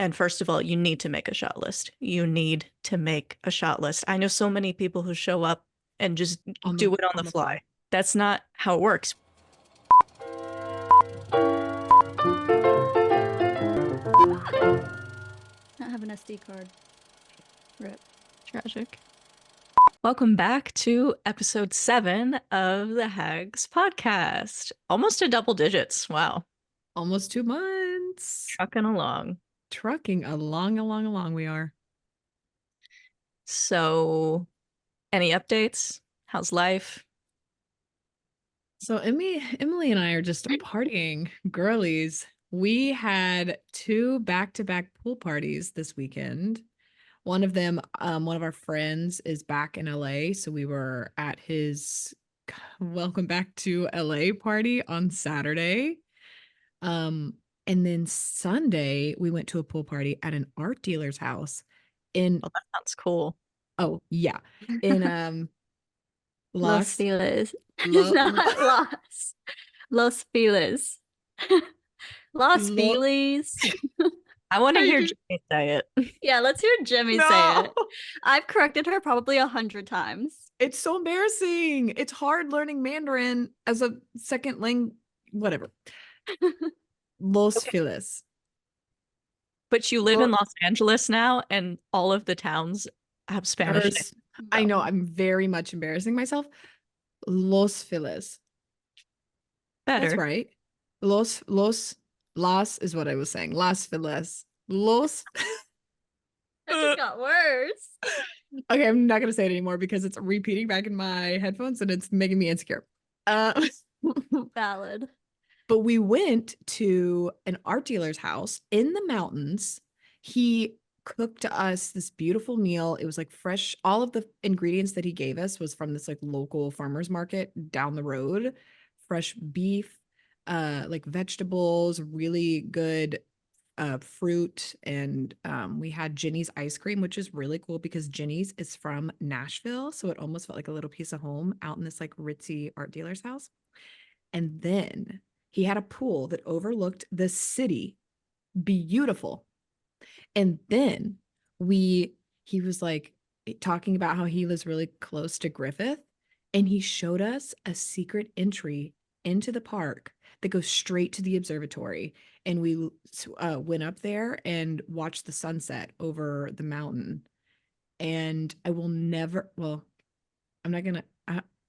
And first of all, you need to make a shot list. You need to make a shot list. I know so many people who show up and just do it on the fly. That's not how it works. Not have an SD card. Rip. Tragic. Welcome back to episode 7 of the Hags Podcast. Almost to double digits. Wow. Almost 2 months. Trucking along. Trucking along we are. So, any updates? How's life? So Emily and I are just partying girlies. We had 2 back-to-back pool parties this weekend. One of them, one of our friends is back in LA. So we were at his welcome back to LA party on Saturday. And then Sunday we went to a pool party at an art dealer's house in Oh, that sounds cool. Oh, yeah. In Los Feliz. Not Los. Los Feliz. Los Feliz. I want to hear Jimmie say it. Yeah, let's hear Jimmie say it. I've corrected her probably 100 times. It's so embarrassing. It's hard learning Mandarin as a second language. Whatever. Los Feliz. But you live in Los Angeles now, and all of the towns have Spanish. I know. I'm very much embarrassing myself. Los Feliz. Better. That's right. Las is what I was saying. Las Feliz. Los. That just got worse. Okay, I'm not gonna say it anymore because it's repeating back in my headphones and it's making me insecure. Valid. But we went to an art dealer's house in the mountains. He cooked us this beautiful meal. It was like fresh. All of the ingredients that he gave us was from this like local farmer's market down the road. Fresh beef, like vegetables, really good fruit. And we had Ginny's ice cream, which is really cool because Ginny's is from Nashville. So it almost felt like a little piece of home out in this like ritzy art dealer's house. And then he had a pool that overlooked the city. Beautiful. And then he was like talking about how he lives really close to Griffith. And he showed us a secret entry into the park that goes straight to the observatory. And we went up there and watched the sunset over the mountain. And I will never, well, I'm not going to,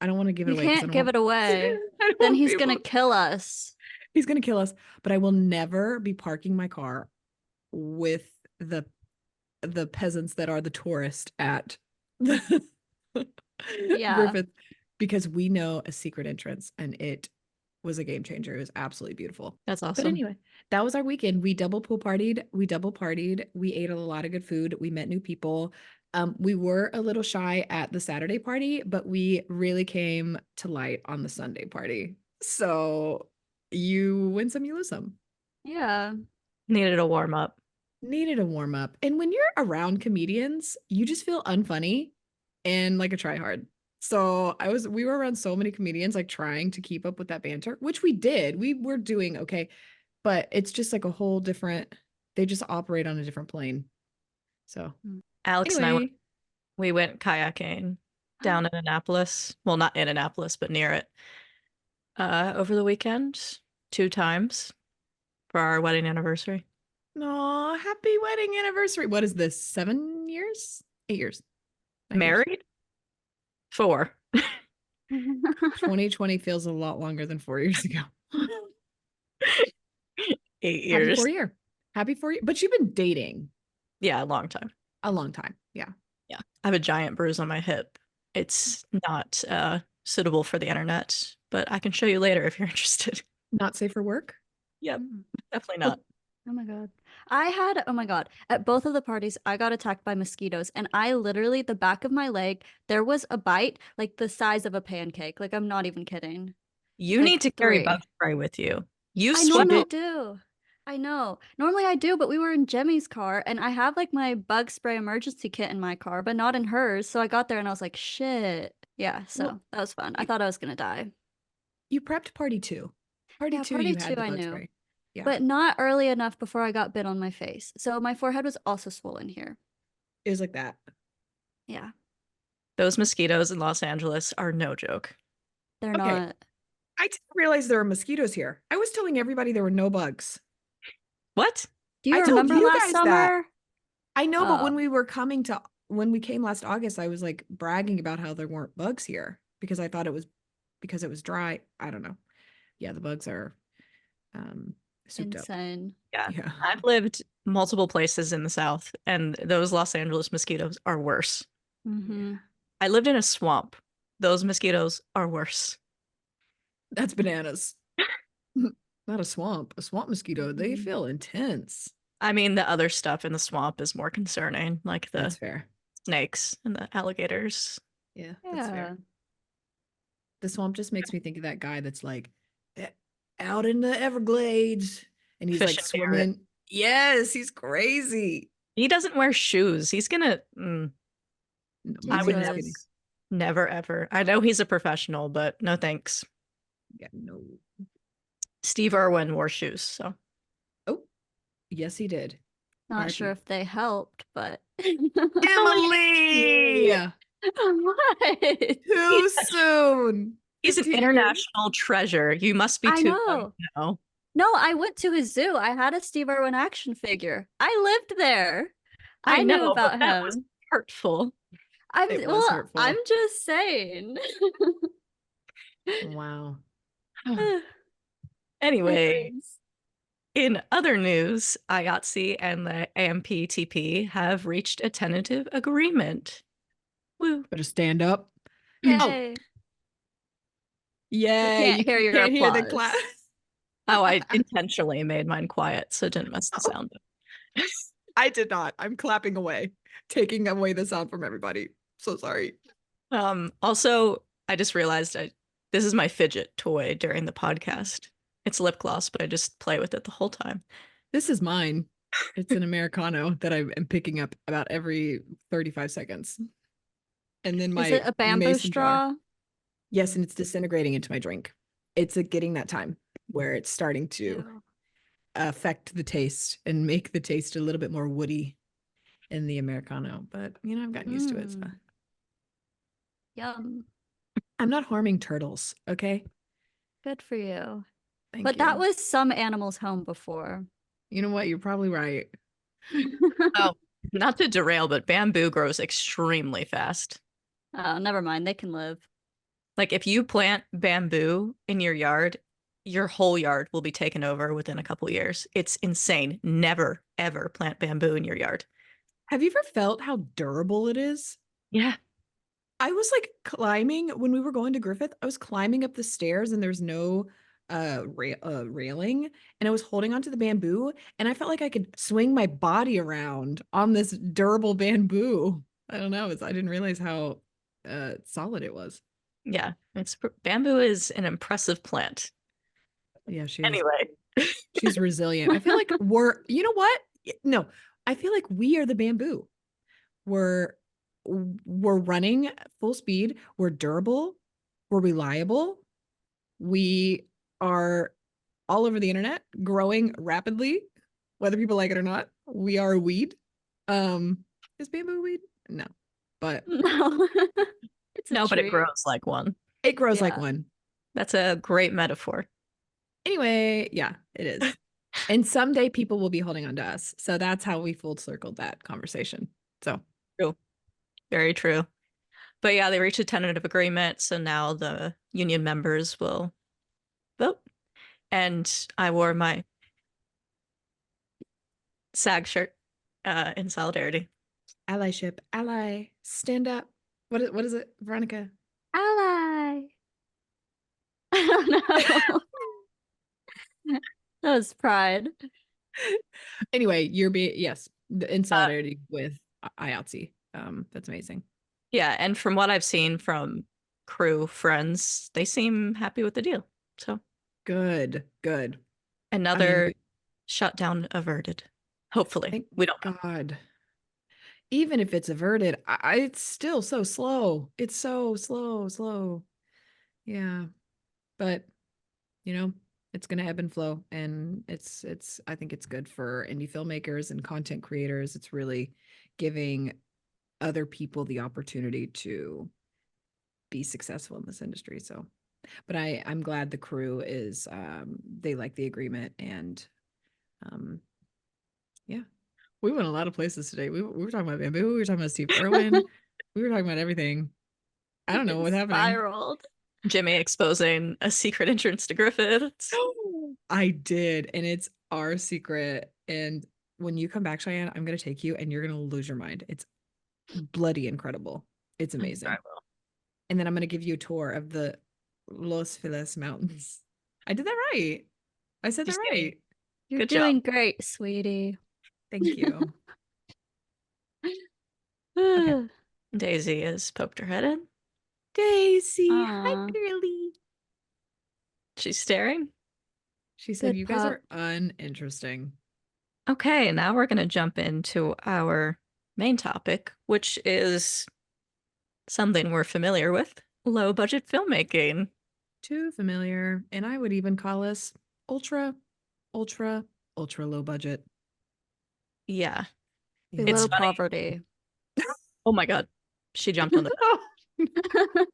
I don't want to give it away. You can't give it away. Then he's going to kill us. He's going to kill us. But I will never be parking my car with the peasants that are the tourist at the Griffith, because we know a secret entrance and it was a game changer. It was absolutely beautiful. That's awesome. But anyway, that was our weekend. We double partied. We ate a lot of good food. We met new people. We were a little shy at the Saturday party, but we really came to light on the Sunday party. So you win some, you lose some. Yeah. Needed a warm up. And when you're around comedians, you just feel unfunny and like a tryhard. So we were around so many comedians, like trying to keep up with that banter, which we did. We were doing okay, but it's just like a whole different, they just operate on a different plane. So Alex and I we went kayaking down in Annapolis. Well, not in Annapolis, but near it. Over the weekend, 2 times for our wedding anniversary. Aw, happy wedding anniversary. What is this? 7 years? 8 years? Married? 4. 2020 feels a lot longer than 4 years ago. 8 years. Happy 4 years. But you've been dating. Yeah, a long time. Yeah. Yeah. I have a giant bruise on my hip. It's not suitable for the internet, but I can show you later if you're interested. Not safe for work? Yep, definitely not. Oh my God. At both of the parties, I got attacked by mosquitoes. And I literally, the back of my leg, there was a bite like the size of a pancake. Like, I'm not even kidding. You need to carry bug spray with you. I normally do. I know. Normally I do, but we were in Jimmie's car and I have like my bug spray emergency kit in my car, but not in hers. So I got there and I was like, shit. Yeah, so that was fun. I thought I was going to die. You prepped party 2. Party two, I knew. spray. Yeah. but not early enough before I got bit on my face. So my forehead was also swollen here. It was like that. Yeah, Those mosquitoes in Los Angeles are no joke. they're Okay. not. I didn't realize there were mosquitoes here. I was telling everybody there were no bugs. What? Do you I told remember you last guys that. summer? I know, but Oh. when we came last August, I was like bragging about how there weren't bugs here because I thought it was because it was dry. I don't know. Yeah, the bugs are souped up. Insane. Yeah. Yeah. I've lived multiple places in the South, and those Los Angeles mosquitoes are worse. Mm-hmm. I lived in a swamp. Those mosquitoes are worse. That's bananas. Not a swamp. A swamp mosquito. They Mhm. feel intense. I mean, the other stuff in the swamp is more concerning, like the That's fair. snakes and the alligators. Yeah, that's Yeah. fair. The swamp just makes me think of that guy that's like out in the Everglades and he's Fish like and Barrett. swimming. Yes, he's crazy. He doesn't wear shoes. He's gonna. No, I would just never, kidding. Jesus. never, ever. I know he's a professional, but no thanks. Yeah, no. Steve Irwin wore shoes, so Oh, yes, he did. Not sure RIP. if they helped, but Emily! what? Too soon. he's an Continue. international treasure. You must be I too young know. to know. No, I went to his zoo. I had a Steve Irwin action figure. I lived there. I I knew know, about but that was him. hurtful. It was hurtful. I'm just saying. Wow. Anyway, in other news, IATSE and the AMPTP have reached a tentative agreement. Woo. Better stand up. Yay. Yeah, can't you hear your can't hear the applause. class. Oh, I intentionally made mine quiet so it didn't mess the sound up. I did not. I'm clapping away, taking away the sound from everybody. So sorry. Also, I just realized this is my fidget toy during the podcast. It's lip gloss, but I just play with it the whole time. This is mine. It's an Americano that I am picking up about every 35 seconds. And then my Is it a bamboo mason jar. straw? Yes, and it's disintegrating into my drink. It's getting that time where it's starting to Ew. affect the taste and make the taste a little bit more woody in the Americano. But, I've gotten used to it. So. Yum. I'm not harming turtles, okay? Good for you. Thank But you. that was some animals' home before. You know what? You're probably right. Oh, not to derail, but bamboo grows extremely fast. Oh, never mind. They can live. Like if you plant bamboo in your yard, your whole yard will be taken over within a couple years. It's insane. Never, ever plant bamboo in your yard. Have you ever felt how durable it is? Yeah. I was like climbing when we were going to Griffith. I was climbing up the stairs and there's no railing, and I was holding onto the bamboo, and I felt like I could swing my body around on this durable bamboo. I don't know. I didn't realize how solid it was. Yeah. Bamboo is an impressive plant. Yeah, she is. Anyway. She's resilient. I feel like you know what? No, I feel like we are the bamboo. We're running full speed. We're durable. We're reliable. We are all over the internet, growing rapidly, whether people like it or not. We are a weed. Is bamboo a weed? No, but No. It's a No, but it tree. grows like one. it grows like Yeah. one. That's a great metaphor. Anyway, yeah, it is. And someday people will be holding on to us. So that's how we full circled that conversation. So True. Very true. But yeah, they reached a tentative agreement, so now the union members will vote. And I wore my SAG shirt in solidarity. allyship, ally, stand up. What is it, Veronica? Ally. I don't know. That was pride. Anyway, you're yes, in solidarity with IATSE. That's amazing. Yeah, and from what I've seen from crew friends, they seem happy with the deal. So Good. another shutdown averted. Hopefully. Thank We don't know. God. Even if it's averted, it's still so slow. It's so slow. Yeah. But, It's going to ebb and flow, and I think it's good for indie filmmakers and content creators. It's really giving other people the opportunity to be successful in this industry. So, but I'm glad the crew is they like the agreement, and yeah. We went a lot of places today. We were talking about Bamboo, we were talking about Steve Irwin, we were talking about everything. I don't know what's happening. Spiraled. Jimmie exposing a secret entrance to Griffiths. I did, and it's our secret. And when you come back, Cheyenne, I'm gonna take you, and you're gonna lose your mind. It's bloody incredible. It's amazing. I will. And then I'm gonna give you a tour of the Los Feliz Mountains. I did that right. I said that Just kidding. right. You're Good doing job. great, sweetie. Thank you. Okay. Daisy has poked her head in. Daisy, hi Aw. girly. She's staring. She said, Good "You guys pup. are uninteresting." Okay, now we're going to jump into our main topic, which is something we're familiar with, low budget filmmaking. Too familiar, and I would even call us ultra, ultra, ultra low budget. Yeah. Yeah. It's Below funny. poverty. Oh my God. She jumped on the Oh,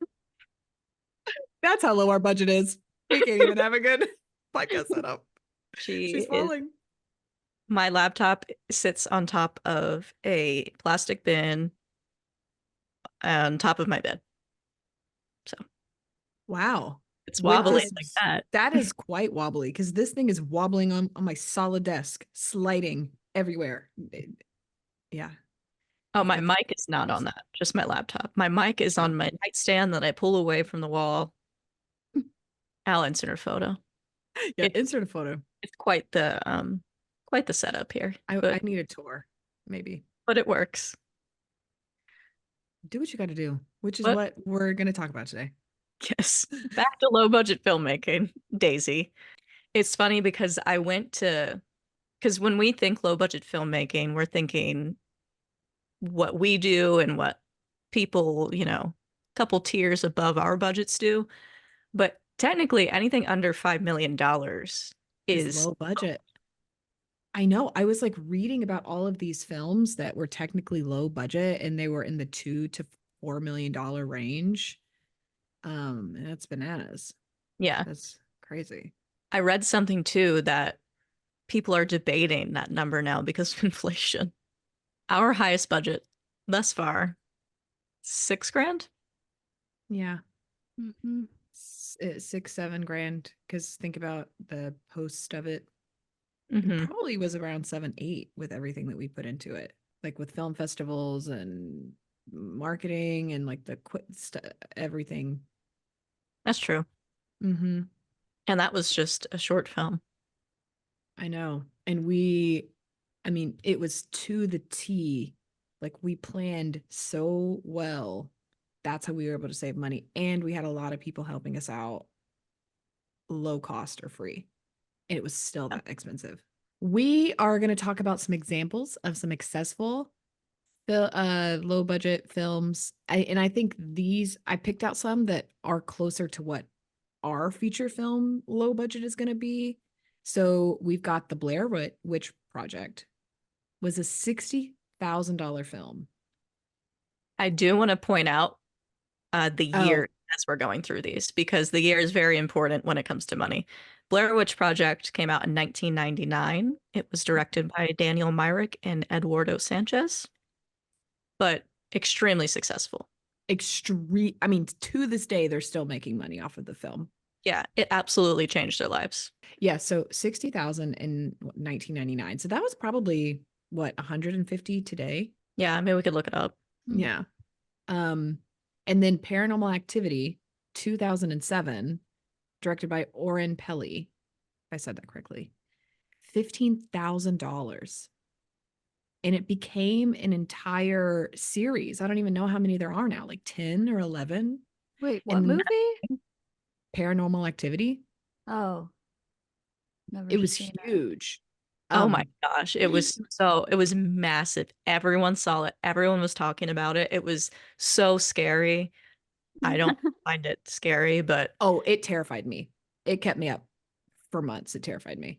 that's how low our budget is. We can't even have a good podcast setup. She's falling. My laptop sits on top of a plastic bin on top of my bed. So Wow. it's With wobbly this- like that. That is quite wobbly, because this thing is wobbling on my solid desk, sliding everywhere. Yeah. Oh, my That's- mic is not on that, just my laptop. My mic is on my nightstand that I pull away from the wall. I'll insert a photo. Yeah, It- insert a photo. It's quite the setup here. I but need a tour, maybe. it works. Do what you got to do, which is What? what we're going to talk about today. Yes. Back to low budget filmmaking, Daisy. It's funny because because when we think low budget filmmaking, we're thinking what we do and what people, a couple tiers above our budgets do. But technically anything under $5 million is low budget. I know. I was like reading about all of these films that were technically low budget, and they were in the $2 to $4 million range. And that's bananas. Yeah. That's crazy. I read something too that people are debating that number now because of inflation. Our highest budget thus far, $6,000. Yeah. Mhm. 6-7 grand. Because think about the post of it. Mhm. It probably was around 7-8 with everything that we put into it, like with film festivals and marketing and like the everything. That's true. Mm-hmm. And that was just a short film. I know. And I mean, it was to the T. Like, we planned so well. That's how we were able to save money. And we had a lot of people helping us out, low cost or free. And it was still that expensive. We are going to talk about some examples of some successful low budget films. I think I picked out some that are closer to what our feature film low budget is going to be. So we've got the Blair Witch Project, was a $60,000 film. I do want to point out the Oh. year as we're going through these, because the year is very important when it comes to money. Blair Witch Project came out in 1999. It was directed by Daniel Myrick and Eduardo Sanchez, but extremely successful. I mean, to this day, they're still making money off of the film. Yeah, it absolutely changed their lives. Yeah, so 60,000 in 1999. So that was probably what, 150 today? Yeah, maybe we could look it up. Yeah. And then Paranormal Activity, 2007, directed by Oren Peli. If I said that correctly. $15,000. And it became an entire series. I don't even know how many there are now, like 10 or 11. Wait, what And movie? Paranormal Activity. Oh. Never It was seen it. huge. Oh my gosh, it was massive. Everyone saw it. Everyone was talking about it. It was so scary. I don't find it scary, but Oh, it terrified me. It kept me up for months. It terrified me.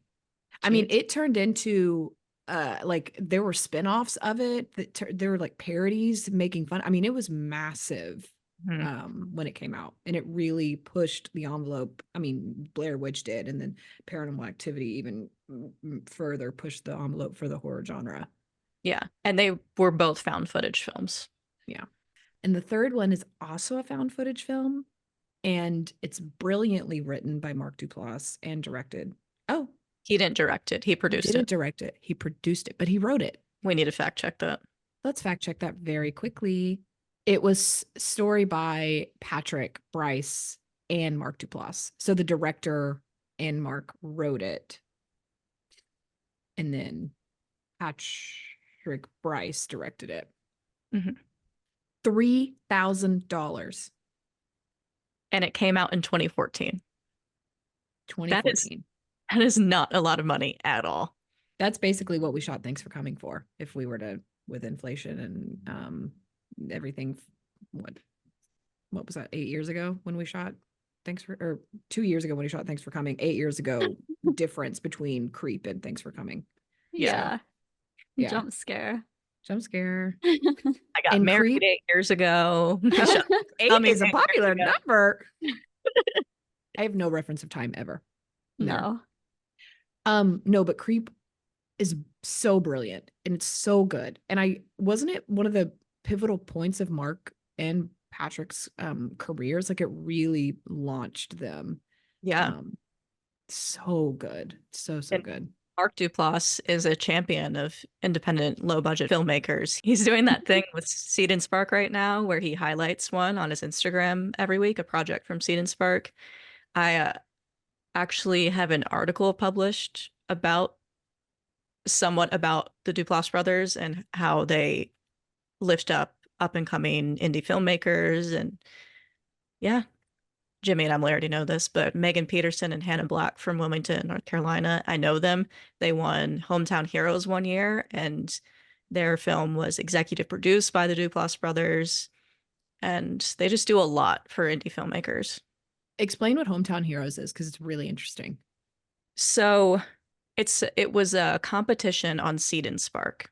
I mean, it turned into like there were spin-offs of it that there were like parodies making fun. I mean, it was massive when it came out, and it really pushed the envelope. I mean, Blair Witch did, and then Paranormal Activity even further pushed the envelope for the horror genre. Yeah, and they were both found footage films. Yeah. And the third one is also a found footage film, and it's brilliantly written by Mark Duplass and directed. Oh, he didn't direct it. He produced it. He didn't direct it. He produced it, but he wrote it. We need to fact check that. Let's fact check that very quickly. It was story by Patrick, Bryce, and Mark Duplass. So the director and Mark wrote it. And then Patrick Bryce directed it. $3,000. And it came out in 2014. 2014. That is not a lot of money at all. That's basically what we shot Thanks for Coming for, if we were to, with inflation and everything. What was that, 8 years ago when we shot or 2 years ago when we shot Thanks for Coming, 8 years ago difference between Creep and Thanks for Coming. Yeah. Yeah. Jump scare. I got married 8 years ago. 8 is a popular number. I have no reference of time ever. No. No, but Creep is so brilliant and it's so good. And wasn't it one of the pivotal points of Mark and Patrick's careers? Like, it really launched them. Yeah. So good. So good. Mark Duplass is a champion of independent, low-budget filmmakers. He's doing that thing with Seed and Spark right now, where he highlights one on his Instagram every week, a project from Seed and Spark. I actually have an article published somewhat about the Duplass brothers and how they lift up and coming indie filmmakers. And yeah, Jimmie and Emily already know this, but Megan Peterson and Hannah Black from Wilmington, North Carolina, I know them. They won Hometown Heroes one year, and their film was executive produced by the Duplass brothers. And they just do a lot for indie filmmakers. Explain what Hometown Heroes is, because it's really interesting. So it was a competition on Seed and Spark,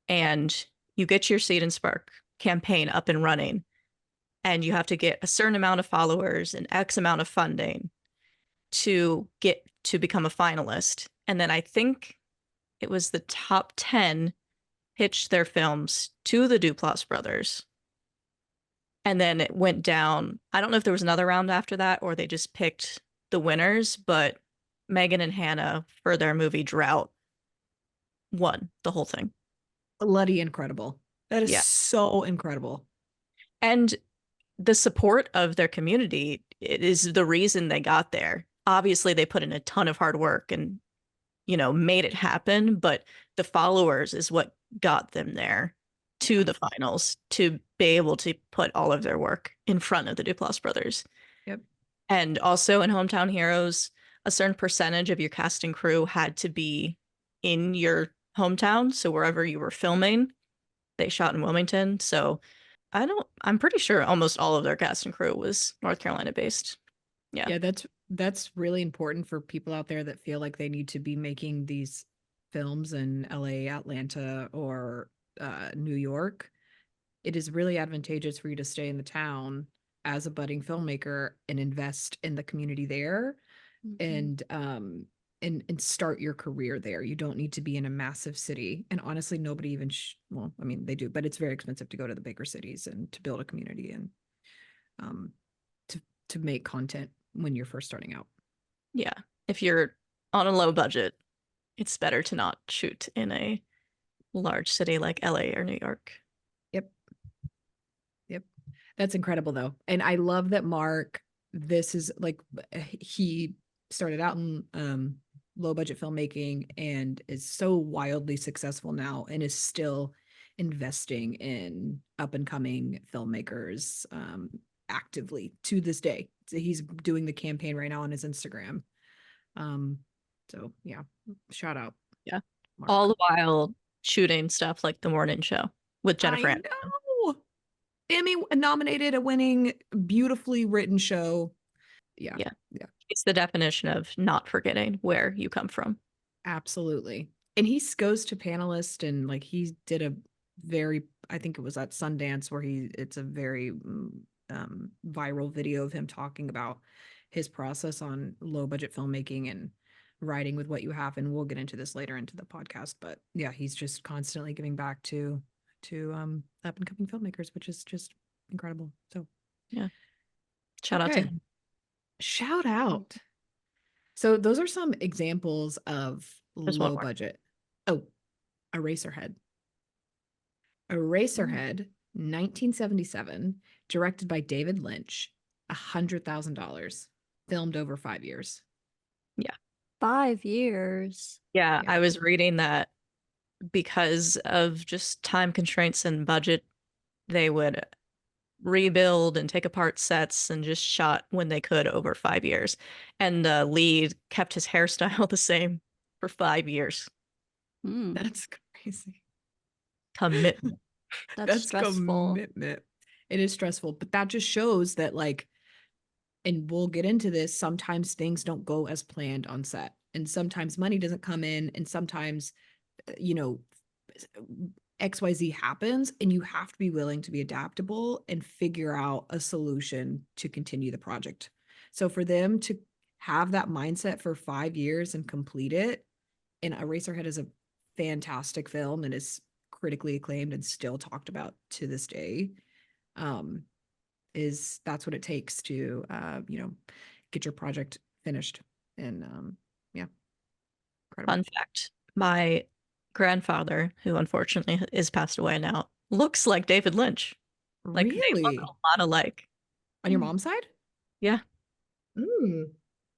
and you get your Seed and Spark campaign up and running, and you have to get a certain amount of followers and X amount of funding to get to become a finalist. And then I think it was the top 10 pitched their films to the Duplass brothers. And then it went down. I don't know if there was another round after that or they just picked the winners, but Megan and Hannah, for their movie Drought, won the whole thing. Bloody incredible. That is so incredible. And the support of their community, it is the reason they got there. Obviously, they put in a ton of hard work and, made it happen, but the followers is what got them there to the finals, to be able to put all of their work in front of the Duplass brothers. Yep. And also in Hometown Heroes, a certain percentage of your cast and crew had to be in your hometown. So wherever you were filming, they shot in Wilmington. So I'm pretty sure almost all of their cast and crew was North Carolina based. Yeah. Yeah, that's really important for people out there that feel like they need to be making these films in LA, Atlanta, or New York. It is really advantageous for you to stay in the town as a budding filmmaker and invest in the community there. And start your career there. You don't need to be in a massive city. And honestly, nobody even, well, I mean, they do, but it's very expensive to go to the bigger cities and to build a community and to make content when you're first starting out. Yeah. If you're on a low budget, it's better to not shoot in a large city like LA or New York. Yep. That's incredible though. And I love that Mark, this is like, he started out in low budget filmmaking and is so wildly successful now and is still investing in up and coming filmmakers actively to this day. So he's doing the campaign right now on his Instagram. So yeah, shout out. Yeah. Mark. All the while shooting stuff like The Morning Show with Jennifer Aniston. Emmy nominated, a winning, beautifully written show. Yeah. It's the definition of not forgetting where you come from. Absolutely. And he goes to panelists and like he did a very, I think it was at Sundance where it's a very viral video of him talking about his process on low budget filmmaking and writing with what you have. And we'll get into this later into the podcast. But yeah, he's just constantly giving back to up and coming filmmakers, which is just incredible. So yeah. Shout out to him. Shout out. So those are some examples of There's low budget. Oh, Eraserhead. Eraserhead, 1977, directed by David Lynch, $100,000, filmed over 5 years. Yeah. 5 years. Yeah, I was reading that because of just time constraints and budget, they would rebuild and take apart sets and just shot when they could over 5 years. And the lead kept his hairstyle the same for 5 years. That's crazy. Commitment. That's stressful. Commitment. It is stressful, but that just shows that like, and we'll get into this, sometimes things don't go as planned on set. And sometimes money doesn't come in, and sometimes, you know, XYZ happens, and you have to be willing to be adaptable and figure out a solution to continue the project. So for them to have that mindset for 5 years and complete it, and Eraserhead is a fantastic film and is critically acclaimed and still talked about to this day, that's what it takes to get your project finished. And yeah, incredible. Fun fact, my grandfather, who unfortunately is passed away now, looks like David Lynch. Like, really? they look a lot alike. On your mom's side? Yeah. Ooh.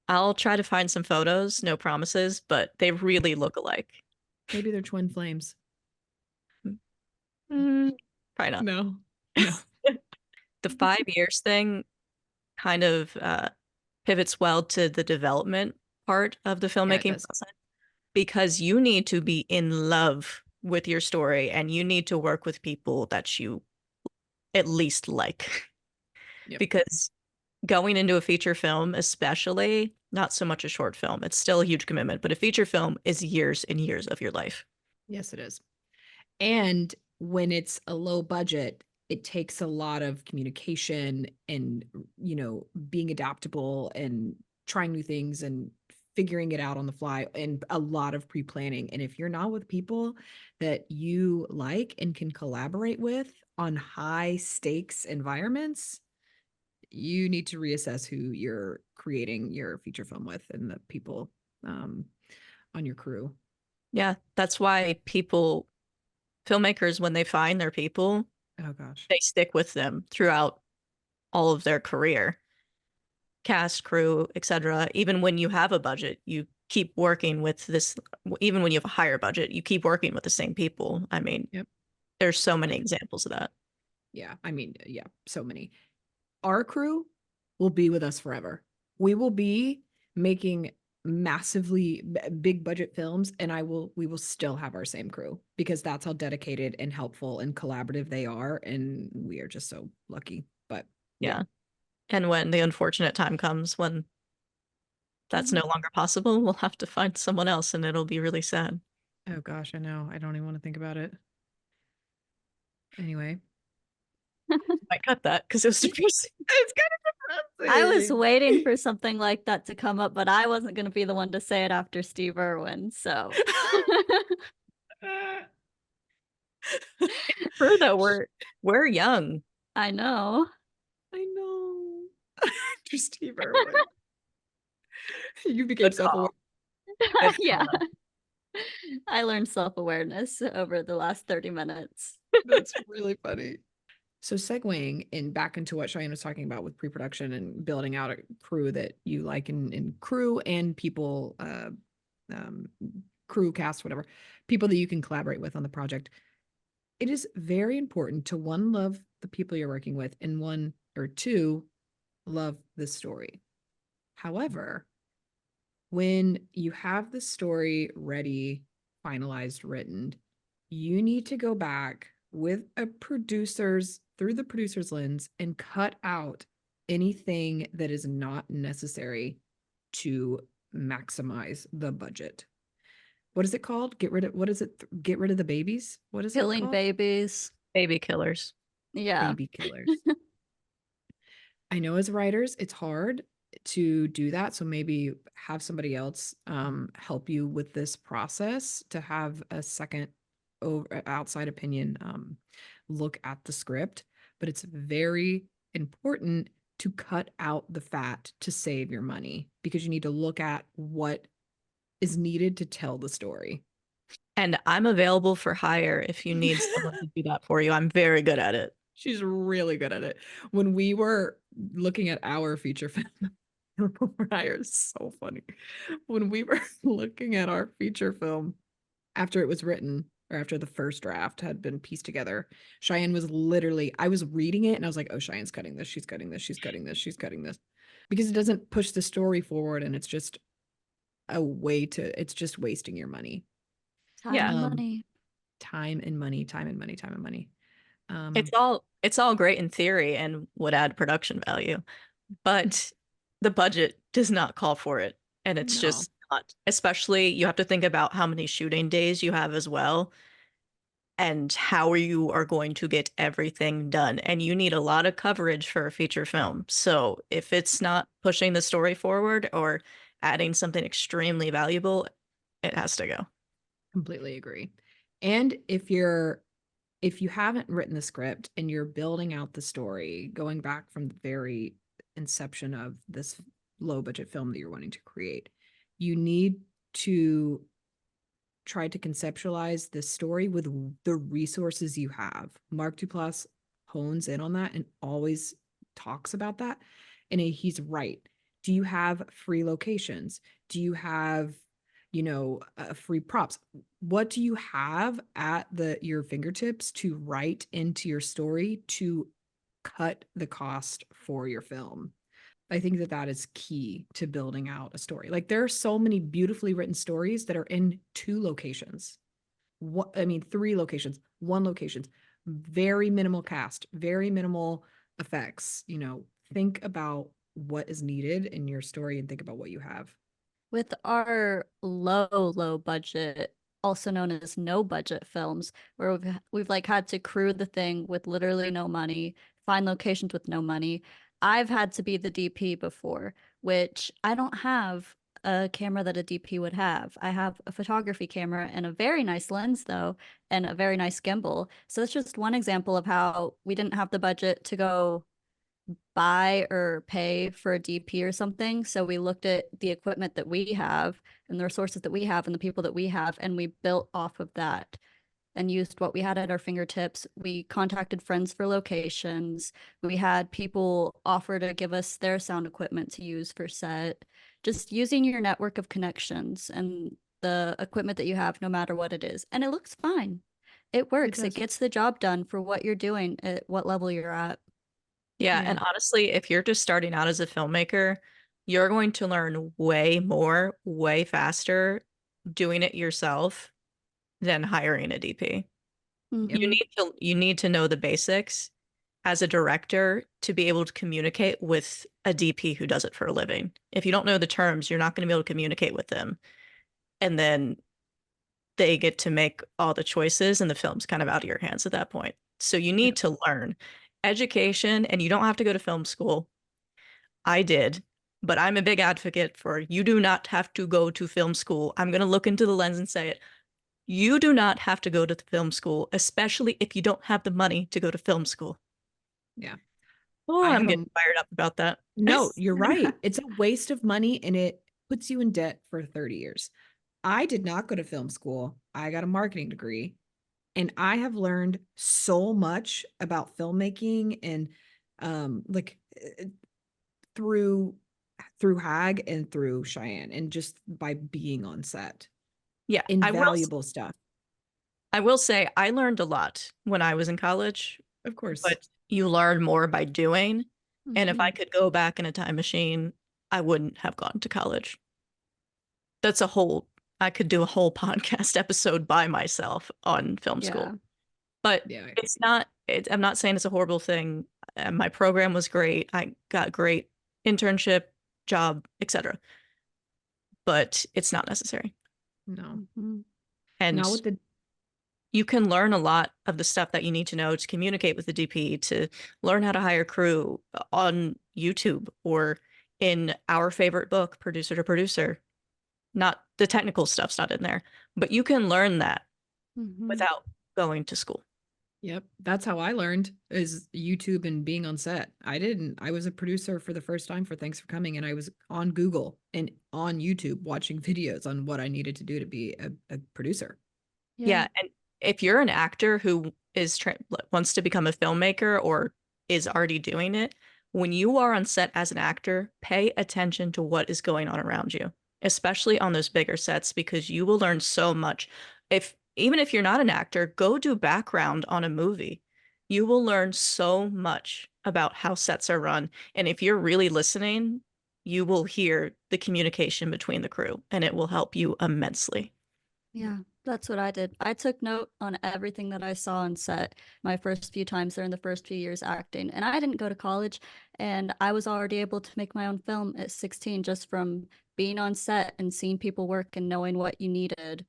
I'll try to find some photos, no promises, but they really look alike. Maybe they're twin flames. Probably not. No. The 5 years thing kind of pivots well to the development part of the filmmaking process, because you need to be in love with your story and you need to work with people that you at least like. Yep. Because going into a feature film, especially, not so much a short film, it's still a huge commitment, but a feature film is years and years of your life. Yes, it is. And when it's a low budget, it takes a lot of communication and, being adaptable and trying new things and figuring it out on the fly, and a lot of pre-planning. And if you're not with people that you like and can collaborate with on high stakes environments, you need to reassess who you're creating your feature film with and the people on your crew. Yeah, that's why filmmakers, when they find their people, oh gosh, they stick with them throughout all of their career. Cast, crew, etc. Even when you have a budget, you keep working with this. Even when you have a higher budget, you keep working with the same people. I mean, yep. There's so many examples of that. Yeah, I mean, yeah, so many. Our crew will be with us forever. We will be making massively big budget films, and we will still have our same crew, because that's how dedicated and helpful and collaborative they are, and we are just so lucky. But yeah. And when the unfortunate time comes when that's no longer possible, we'll have to find someone else, and it'll be really sad. Oh gosh, I know. I don't even want to think about it. Anyway. I cut that because it was depressing. It's kind of depressing. I was waiting for something like that to come up, but I wasn't going to be the one to say it after Steve Irwin, so. True though, we're young. I know. After Steve Irwin. You became self-aware. Yeah. I learned self-awareness over the last 30 minutes. That's really funny. So segueing back into what Cheyenne was talking about with pre-production and building out a crew that you like, and crew and people, crew, cast, whatever, people that you can collaborate with on the project. It is very important to, one, love the people you're working with, and two, love the story. However, when you have the story ready, finalized, written, you need to go back with through the producer's lens, and cut out anything that is not necessary to maximize the budget. What is it called? Get rid of, what is it? Get rid of the babies? What is it Killing called? babies. Baby killers. Yeah. Baby killers. I know as writers, it's hard to do that. So maybe have somebody else help you with this process, to have a second outside opinion look at the script. But it's very important to cut out the fat to save your money, because you need to look at what is needed to tell the story. And I'm available for hire if you need someone to do that for you. I'm very good at it. She's really good at it. When we were looking at our feature film, it's so funny. When we were looking at our feature film after it was written, or after the first draft had been pieced together, Cheyenne was literally, I was reading it and I was like, oh, Cheyenne's cutting this, she's cutting this, she's cutting this, she's cutting this. Because it doesn't push the story forward, and it's just a way to, it's just wasting your money. Time Yeah. and money. Time and money, time and money, time and money. It's all great in theory and would add production value, but the budget does not call for it. And it's No. just not, especially you have to think about how many shooting days you have as well, and how you are going to get everything done. And you need a lot of coverage for a feature film. So if it's not pushing the story forward or adding something extremely valuable, it has to go. Completely agree. And if you haven't written the script and you're building out the story, going back from the very inception of this low budget film that you're wanting to create, you need to try to conceptualize this story with the resources you have. Mark Duplass hones in on that and always talks about that. And he's right. Do you have free locations? Do you have, free props? What do you have at your fingertips to write into your story to cut the cost for your film? I think that is key to building out a story. Like, there are so many beautifully written stories that are in 2 locations. Three locations, 1 locations, very minimal cast, very minimal effects. Think about what is needed in your story and think about what you have. With our low budget, also known as no budget films, where we've like had to crew the thing with literally no money, find locations with no money. I've had to be the DP before, which I don't have a camera that a DP would have. I have a photography camera and a very nice lens though, and a very nice gimbal. So that's just one example of how we didn't have the budget to go buy or pay for a DP or something. So we looked at the equipment that we have and the resources that we have and the people that we have, and we built off of that and used what we had at our fingertips. We contacted friends for locations. We had people offer to give us their sound equipment to use for set. Just using your network of connections and the equipment that you have, no matter what it is. And it looks fine. It works. It gets the job done for what you're doing at what level you're at. Yeah, and honestly, if you're just starting out as a filmmaker, you're going to learn way more, way faster doing it yourself than hiring a DP. You need to know the basics as a director to be able to communicate with a DP who does it for a living. If you don't know the terms, you're not going to be able to communicate with them. And then they get to make all the choices and the film's kind of out of your hands at that point. So you need to learn education, and you don't have to go to film school. I did, but I'm a big advocate for you do not have to go to film school. I'm going to look into the lens and say it. You do not have to go to film school, especially if you don't have the money to go to film school. Yeah. Oh, I'm getting fired up about that. No, you're right. It's a waste of money, and it puts you in debt for 30 years. I did not go to film school. I got a marketing degree, and I have learned so much about filmmaking and through Hag and through Cheyenne, and just by being on set. Yeah, invaluable stuff. I will say I learned a lot when I was in college. Of course. But you learn more by doing. And if I could go back in a time machine, I wouldn't have gone to college. I could do a whole podcast episode by myself on film school. But I'm not saying it's a horrible thing. My program was great. I got great internship, job, etc. but it's not necessary. No, And not with the you can learn a lot of the stuff that you need to know to communicate with the DP, to learn how to hire crew on YouTube or in our favorite book, Producer to Producer. Not the technical stuff's not in there, but you can learn that without going to school. Yep. That's how I learned, is YouTube and being on set. I was a producer for the first time for Thanks for Coming, and I was on Google and on YouTube watching videos on what I needed to do to be a producer. Yeah. And if you're an actor who wants to become a filmmaker or is already doing it, when you are on set as an actor, pay attention to what is going on around you, especially on those bigger sets, because you will learn so much. Even if you're not an actor, go do background on a movie. You will learn so much about how sets are run. And if you're really listening, you will hear the communication between the crew, and it will help you immensely. Yeah, that's what I did. I took note on everything that I saw on set my first few times there in the first few years acting. And I didn't go to college, and I was already able to make my own film at 16 just from being on set and seeing people work and knowing what you needed.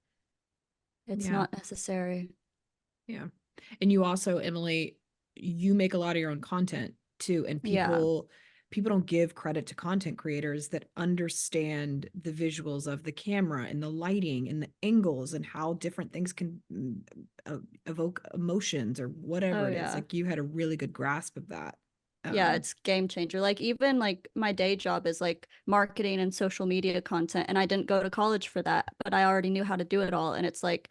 It's not necessary. Yeah. And you also, Emily, you make a lot of your own content too. And people don't give credit to content creators that understand the visuals of the camera and the lighting and the angles and how different things can evoke emotions or whatever it is. Like, you had a really good grasp of that. Yeah, it's game changer. Like, even like my day job is like marketing and social media content, and I didn't go to college for that, but I already knew how to do it all. And it's like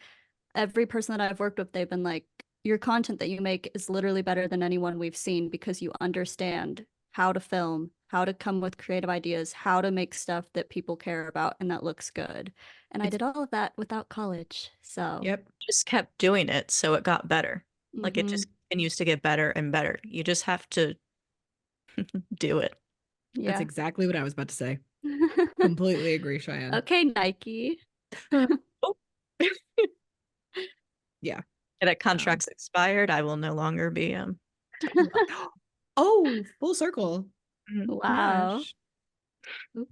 every person that I've worked with, they've been like, your content that you make is literally better than anyone we've seen because you understand how to film, how to come with creative ideas, how to make stuff that people care about and that looks good. And I did all of that without college. So just kept doing it, so it got better. Like, it just continues to get better and better. You just have to do it. That's exactly what I was about to say. Completely agree, Cheyenne. Okay, Nike. Yeah. And that contract's expired. I will no longer be Oh, full circle. Wow. Gosh.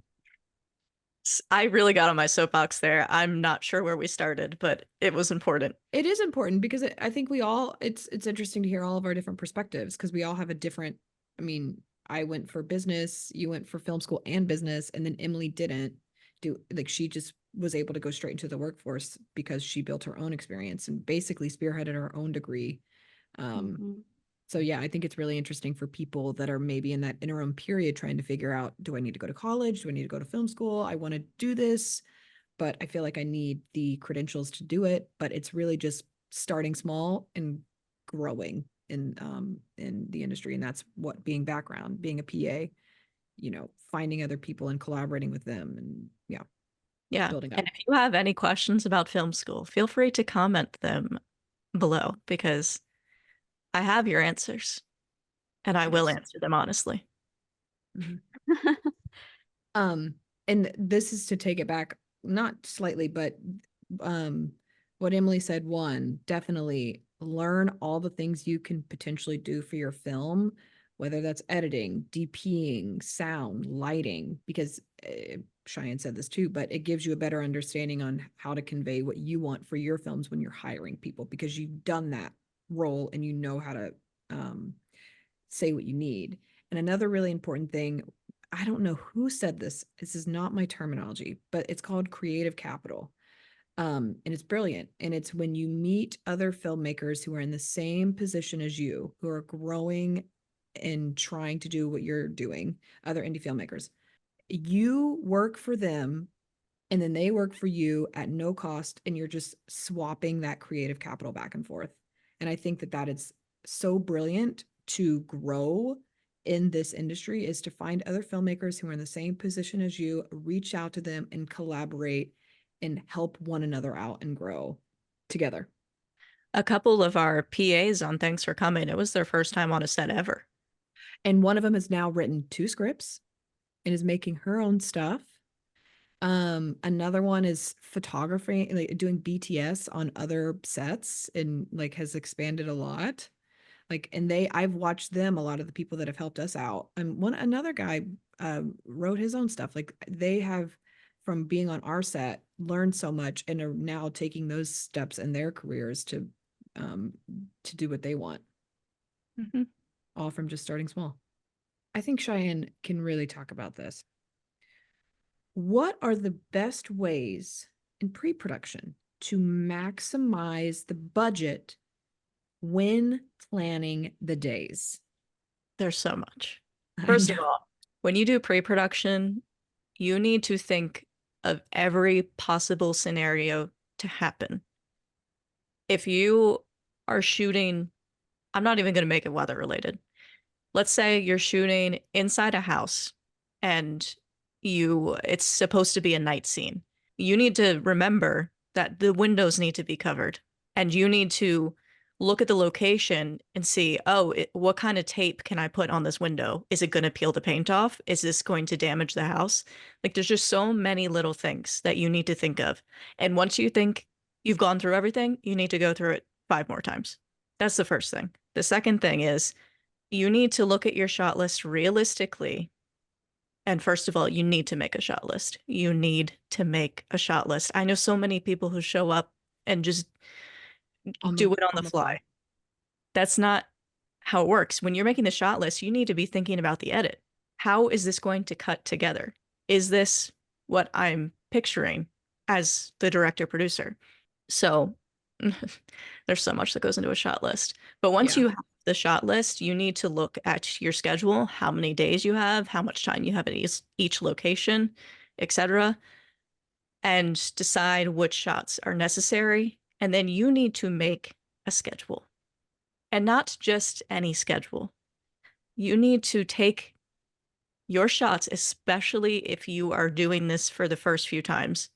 I really got on my soapbox there. I'm not sure where we started, but it was important. It is important because I think we all, it's interesting to hear all of our different perspectives, because we all have a different, I mean, I went for business, you went for film school and business, and then Emily didn't do, like, she just was able to go straight into the workforce because she built her own experience and basically spearheaded her own degree. So yeah, I think it's really interesting for people that are maybe in that interim period trying to figure out, do I need to go to college? Do I need to go to film school? I want to do this, but I feel like I need the credentials to do it. But it's really just starting small and growing in the industry. And that's what being background, being a PA, finding other people and collaborating with them, and building up. And if you have any questions about film school, feel free to comment them below, because I have your answers and I will answer them honestly. And this is to take it back, not slightly, but what Emily said, definitely learn all the things you can potentially do for your film, whether that's editing, DPing, sound, lighting, because Cheyenne said this too, but it gives you a better understanding on how to convey what you want for your films when you're hiring people, because you've done that role and you know how to say what you need. And another really important thing, I don't know who said this is not my terminology, but it's called creative capital. And it's brilliant. And it's when you meet other filmmakers who are in the same position as you, who are growing and trying to do what you're doing, other indie filmmakers. You work for them and then they work for you at no cost, and you're just swapping that creative capital back and forth. And I think that is so brilliant to grow in this industry, is to find other filmmakers who are in the same position as you, reach out to them and collaborate and help one another out and grow together. A couple of our PAs on Thanks for Coming, it was their first time on a set ever. And one of them has now written 2 scripts and is making her own stuff. Another one is photography, like doing BTS on other sets, and like has expanded a lot. Like, and I've watched them, a lot of the people that have helped us out. And another guy wrote his own stuff. Like, they have from being on our set learned so much and are now taking those steps in their careers to do what they want. Mm-hmm. All from just starting small. I think Cheyenne can really talk about this. What are the best ways in pre-production to maximize the budget when planning the days? There's so much. I First of know. all, when you do pre-production, you need to think of every possible scenario to happen. If you are shooting, I'm not even going to make it weather related. Let's say you're shooting inside a house and it's supposed to be a night scene. You need to remember that the windows need to be covered and you need to look at the location and see, oh, what kind of tape can I put on this window? Is it going to peel the paint off? Is this going to damage the house? Like there's just so many little things that you need to think of. And once you think you've gone through everything, you need to go through it 5 more times. That's the first thing. The second thing is you need to look at your shot list realistically. And first of all, you need to make a shot list. You need to make a shot list. I know so many people who show up and just do it on the fly. That's not how it works. When you're making the shot list, you need to be thinking about the edit. How is this going to cut together? Is this what I'm picturing as the director producer? So there's so much that goes into a shot list. But once you have the shot list, you need to look at your schedule, how many days you have, how much time you have at each location, etc., and decide which shots are necessary. And then you need to make a schedule. And not just any schedule. You need to take your shots, especially if you are doing this for the first few times,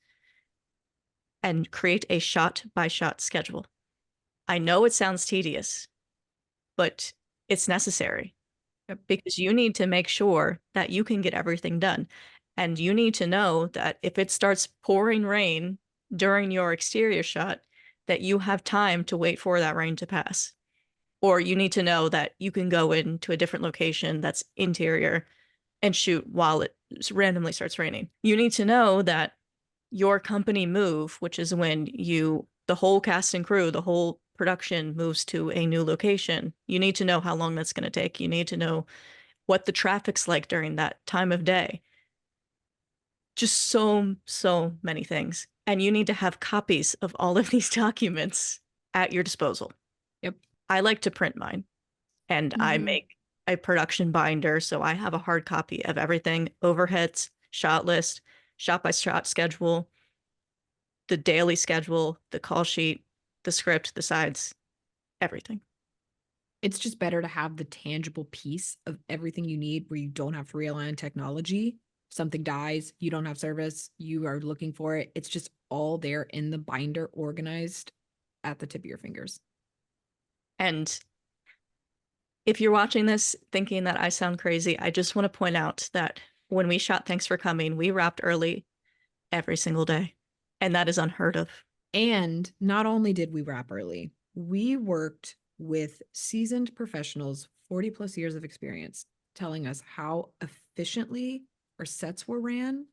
and create a shot-by-shot schedule. I know it sounds tedious, but it's necessary because you need to make sure that you can get everything done. And you need to know that if it starts pouring rain during your exterior shot, that you have time to wait for that rain to pass. Or you need to know that you can go into a different location that's interior and shoot while it randomly starts raining. You need to know that your company move, which is when the whole cast and crew, the whole production moves to a new location. You need to know how long that's going to take. You need to know what the traffic's like during that time of day. Just so many things. And you need to have copies of all of these documents at your disposal. Yep. I like to print mine and I make a production binder. So I have a hard copy of everything, overheads, shot list, shot by shot schedule, the daily schedule, the call sheet, the script, the sides, everything. It's just better to have the tangible piece of everything you need where you don't have to rely on technology. Something dies, you don't have service, you are looking for it. It's just all there in the binder, organized at the tip of your fingers. And if you're watching this thinking that I sound crazy, I just want to point out that when we shot Thanks for Coming, we wrapped early every single day. And that is unheard of. And not only did we wrap early, we worked with seasoned professionals, 40 plus years of experience, telling us how efficiently our sets were ran,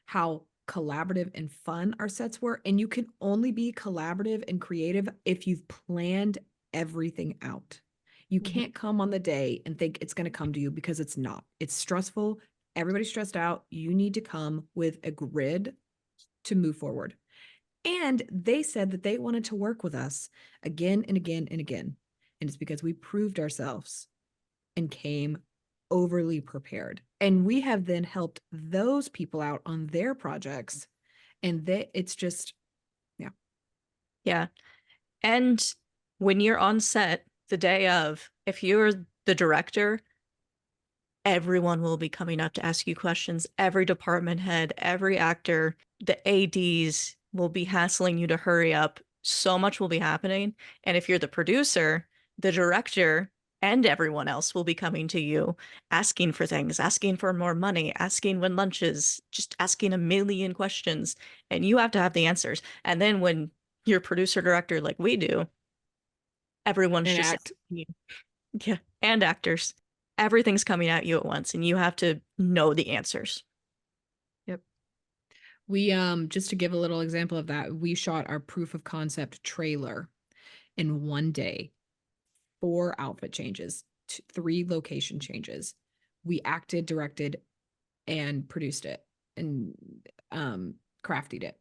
how collaborative and fun our sets were. And you can only be collaborative and creative if you've planned everything out. You can't come on the day and think it's going to come to you, because it's not. It's stressful. Everybody's stressed out. You need to come with a grid to move forward. And they said that they wanted to work with us again and again and again. And it's because we proved ourselves and came overly prepared. And we have then helped those people out on their projects. And it's just, yeah. Yeah. And when you're on set the day of, if you're the director, everyone will be coming up to ask you questions. Every department head, every actor, the ADs will be hassling you to hurry up. So much will be happening. And if you're the producer, the director and everyone else will be coming to you, asking for things, asking for more money, asking when lunch is, just asking a million questions. And you have to have the answers. And then when you're producer director like we do, everyone's And just yeah, and actors. Everything's coming at you at once, and you have to know the answers. Yep. We just to give a little example of that, we shot our proof of concept trailer in one day, 4 outfit changes, 3 location changes. We acted, directed, and produced it, and crafted it.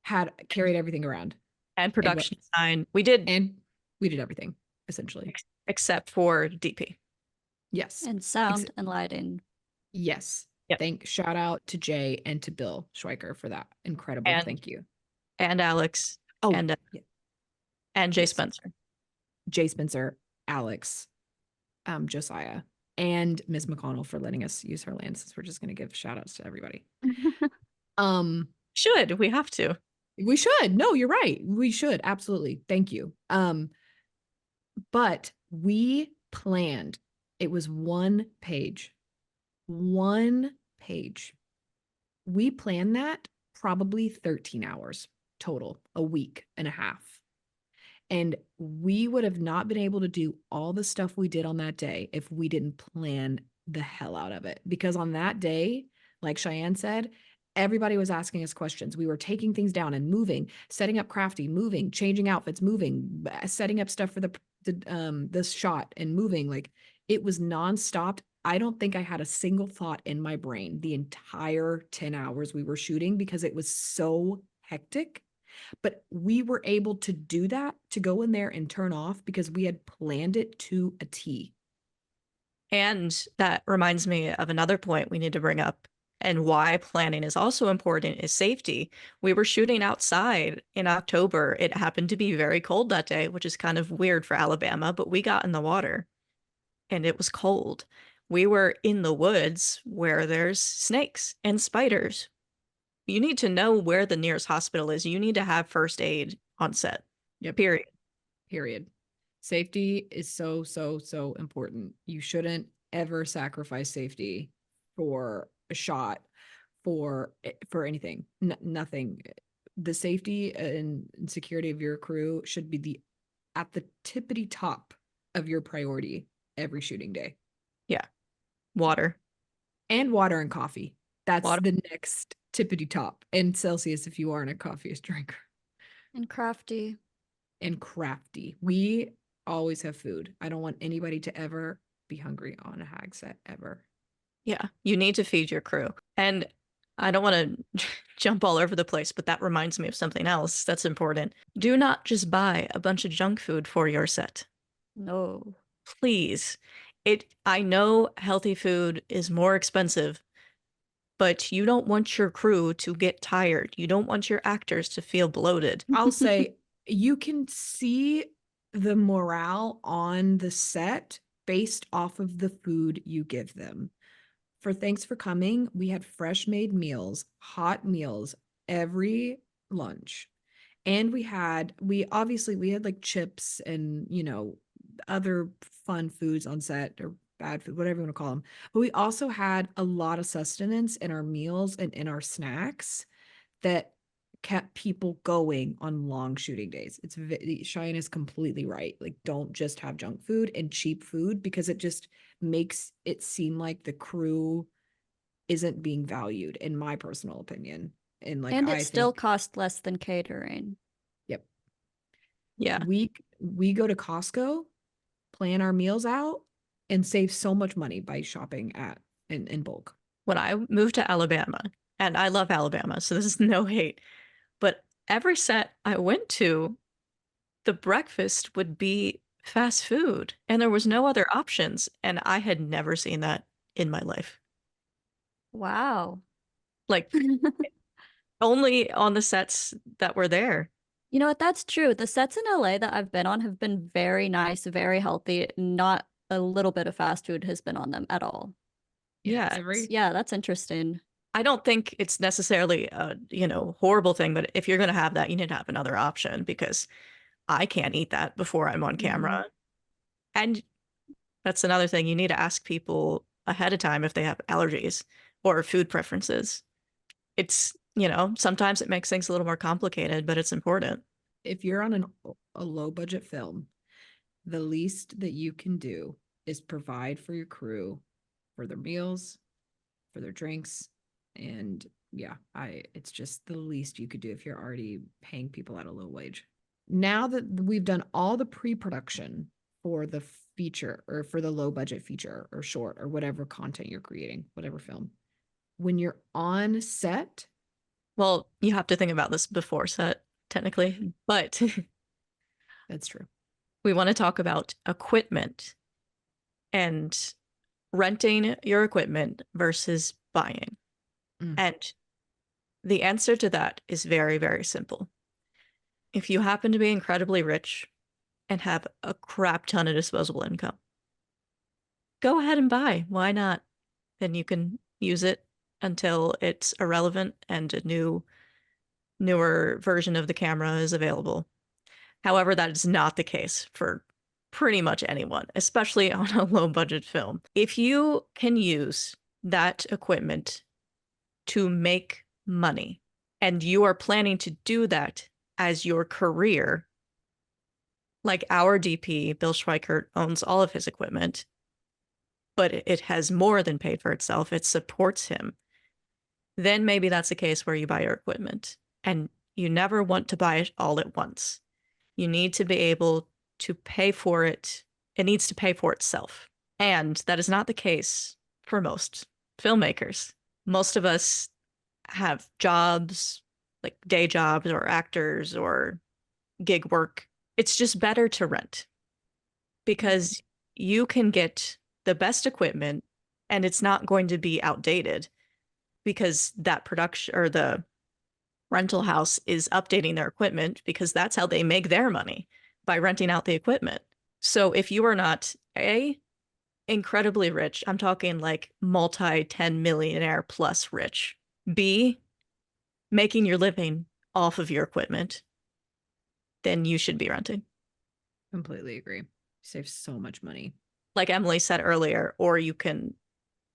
Had carried everything around, And and production design. We did, and we did everything essentially. except for DP. Yes. And sound and lighting. Yes. Yep. Shout out to Jay and to Bill Schweiker for that incredible. And Thank you. and Alex Oh, and yeah. and Jay Yes. Spencer. Jay Spencer, Alex, Josiah, and Miss McConnell for letting us use her land, since we're just going to give shout outs to everybody. Should we have to? We should. No, you're right. We should. Absolutely. Thank you. But we planned, it was 1 page. 1 page. We planned that probably 13 hours total, a week and a half. And we would have not been able to do all the stuff we did on that day if we didn't plan the hell out of it. Because on that day, like Cheyenne said, everybody was asking us questions. We were taking things down and moving, setting up crafty, moving, changing outfits, moving, setting up stuff for the shot and moving. Like, it was nonstop. I don't think I had a single thought in my brain the entire 10 hours we were shooting, because it was so hectic. But we were able to do that, to go in there and turn off, because we had planned it to a T. And that reminds me of another point we need to bring up, and why planning is also important, is safety. We were shooting outside in October. It happened to be very cold that day, which is kind of weird for Alabama, but we got in the water and it was cold. We were in the woods where there's snakes and spiders. You need to know where the nearest hospital is. You need to have first aid on set. Yep. Period. Safety is so, so, so important. You shouldn't ever sacrifice safety for a shot, for anything. Nothing. The safety and security of your crew should be at the tippity top of your priority every shooting day. Yeah. Water. And water and coffee. That's Water. the next tippity top. And Celsius if you aren't a coffee drinker. And crafty. And crafty. We always have food. I don't want anybody to ever be hungry on a hag set ever. Yeah, you need to feed your crew. And I don't want to jump all over the place, but that reminds me of something else that's important. Do not just buy a bunch of junk food for your set. No. Please. I know healthy food is more expensive, but you don't want your crew to get tired. You don't want your actors to feel bloated. I'll say you can see the morale on the set based off of the food you give them. For Thanks for Coming, we had fresh made meals, hot meals every lunch. And we had like chips and, other fun foods on set, or bad food, whatever you want to call them. But we also had a lot of sustenance in our meals and in our snacks that kept people going on long shooting days. Cheyenne is completely right. Like, don't just have junk food and cheap food, because it just makes it seem like the crew isn't being valued, in my personal opinion. And like, And it I still think, costs less than catering. yep. Yeah. We go to Costco, plan our meals out, and save so much money by shopping in bulk. When I moved to Alabama, and I love Alabama, so this is no hate, but every set I went to, the breakfast would be fast food and there was no other options. And I had never seen that in my life. Wow. Like, only on the sets that were there. You know what? That's true. The sets in LA that I've been on have been very nice, very healthy. Not a little bit of fast food has been on them at all. Yeah. Yeah, that's interesting. I don't think it's necessarily a, horrible thing, but if you're going to have that, you need to have another option, because I can't eat that before I'm on camera. And that's another thing. You need to ask people ahead of time if they have allergies or food preferences. It's, sometimes it makes things a little more complicated, but it's important. If you're on a low budget film, the least that you can do is provide for your crew, for their meals, for their drinks, and yeah, it's just the least you could do if you're already paying people at a low wage. Now that we've done all the pre-production for the feature or for the low budget feature or short or whatever content you're creating, whatever film, when you're on set, Well, you have to think about this before set, technically, but that's true. we want to talk about equipment and renting your equipment versus buying. Mm. And the answer to that is very, very simple. If you happen to be incredibly rich and have a crap ton of disposable income, go ahead and buy. Why not? Then you can use it until it's irrelevant and a newer version of the camera is available. However, that is not the case for pretty much anyone, especially on a low budget film. If you can use that equipment to make money and you are planning to do that as your career, like our DP, Bill Schweikert, owns all of his equipment, but it has more than paid for itself. It supports him. Then maybe that's a case where you buy your equipment and you never want to buy it all at once. You need to be able to pay for it. It needs to pay for itself. And that is not the case for most filmmakers. Most of us have jobs, like day jobs or actors or gig work. It's just better to rent because you can get the best equipment and it's not going to be outdated because that production or the rental house is updating their equipment because that's how they make their money, by renting out the equipment. So if you are not incredibly rich, I'm talking like multi-10 millionaire plus rich, B, making your living off of your equipment, then you should be renting. Completely agree. Save so much money. Like Emily said earlier, or you can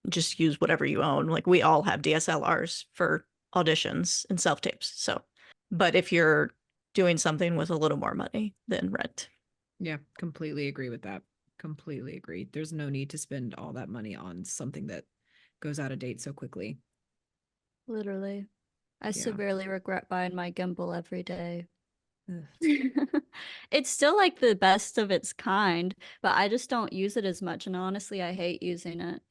just use whatever you own. Like we all have DSLRs for auditions and self-tapes. So, but if you're doing something with a little more money, then rent. Yeah, completely agree with that. Completely agree. There's no need to spend all that money on something that goes out of date so quickly. Literally. I Yeah. severely regret buying my gimbal every day. Ugh. It's still like the best of its kind, but I just don't use it as much. And honestly, I hate using it.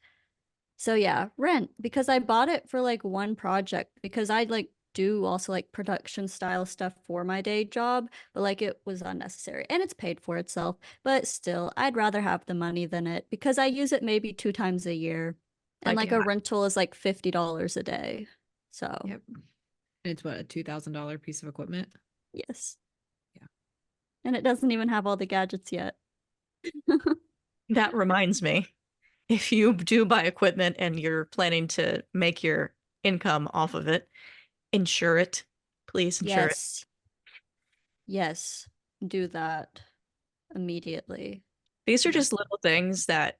So yeah, rent, because I bought it for like one project because I like do also like production style stuff for my day job, but like it was unnecessary and it's paid for itself. But still, I'd rather have the money than it because I use it maybe 2 times a year. And like yeah. a rental is like $50 a day. So Yep. And it's what, a $2,000 piece of equipment? yes. Yeah. And it doesn't even have all the gadgets yet. That reminds me, if you do buy equipment and you're planning to make your income off of it, insure it. Please insure it. Yes. Yes. Do that immediately. These are Yeah. just little things that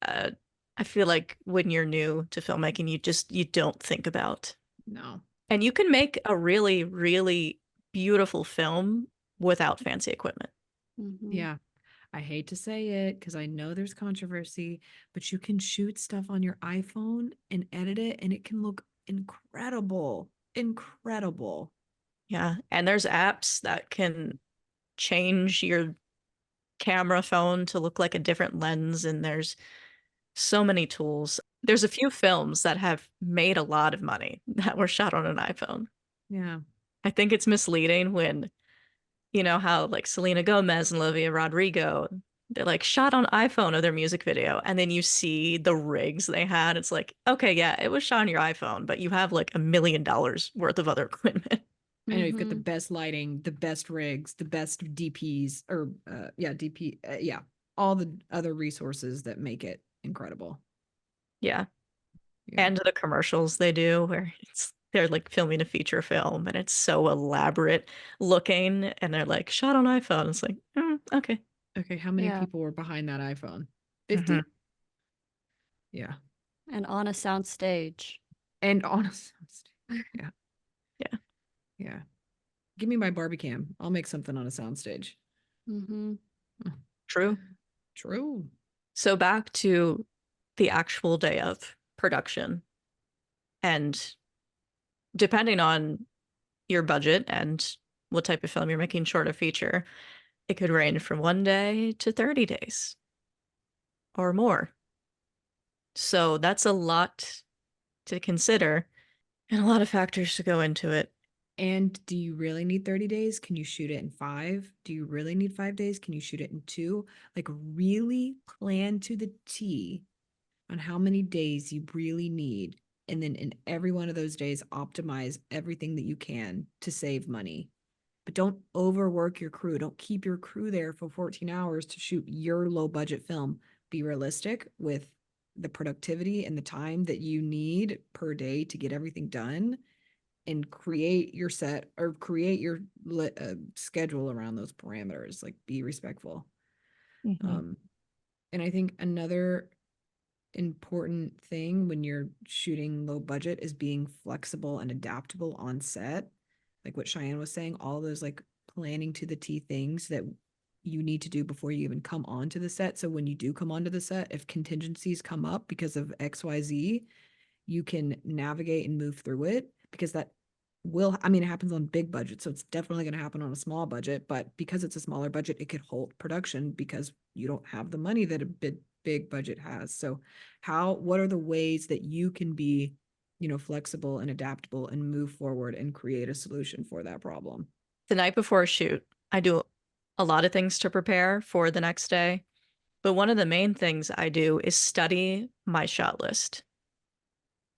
I feel like when you're new to filmmaking, you don't think about. No. And you can make a really, really beautiful film without fancy equipment. Mhm. Yeah. I hate to say it because I know there's controversy, but you can shoot stuff on your iPhone and edit it and it can look incredible. Incredible. Yeah. And there's apps that can change your camera phone to look like a different lens. And there's so many tools. There's a few films that have made a lot of money that were shot on an iPhone. Yeah. I think it's misleading when, you know, how like Selena Gomez and Olivia Rodrigo, they're like shot on iPhone of their music video. And then you see the rigs they had. It's like, okay, yeah, it was shot on your iPhone, but you have like $1 million worth of other equipment. I know you've got the Mhm. best lighting, the best rigs, the best DPs, or DP, yeah, all the other resources that make it incredible. Yeah. Yeah. And the commercials they do where they're like filming a feature film and it's so elaborate looking and they're like shot on iPhone. It's like, okay. Okay, how many Yeah. people were behind that iPhone? 50? Mhm. Yeah. And on a sound stage. And honest. Yeah. Yeah. Yeah. Give me my Barbie cam. I'll make something on a soundstage. Mm-hmm. True. True. So back to the actual day of production and depending on your budget and what type of film you're making, short or feature, it could range from 1 day to 30 days or more. So that's a lot to consider and a lot of factors to go into it. And do you really need 30 days? Can you shoot it in 5? Do you really need 5 days? Can you shoot it in 2? Like, really plan to the T on how many days you really need. And then in every one of those days, optimize everything that you can to save money. But don't overwork your crew. Don't keep your crew there for 14 hours to shoot your low budget film. Be realistic with the productivity and the time that you need per day to get everything done, and create your set or create your schedule around those parameters. Like, be respectful. Mm-hmm. And I think another important thing when you're shooting low budget is being flexible and adaptable on set. Like what Cheyenne was saying, all those like planning to the T things that you need to do before you even come onto the set. So when you do come onto the set, if contingencies come up because of XYZ, you can navigate and move through it, because that will, I mean, it happens on big budgets, so it's definitely going to happen on a small budget, but because it's a smaller budget, it could halt production because you don't have the money that a big budget has. So what are the ways that you can be, flexible and adaptable and move forward and create a solution for that problem? The night before a shoot, I do a lot of things to prepare for the next day, but one of the main things I do is study my shot list.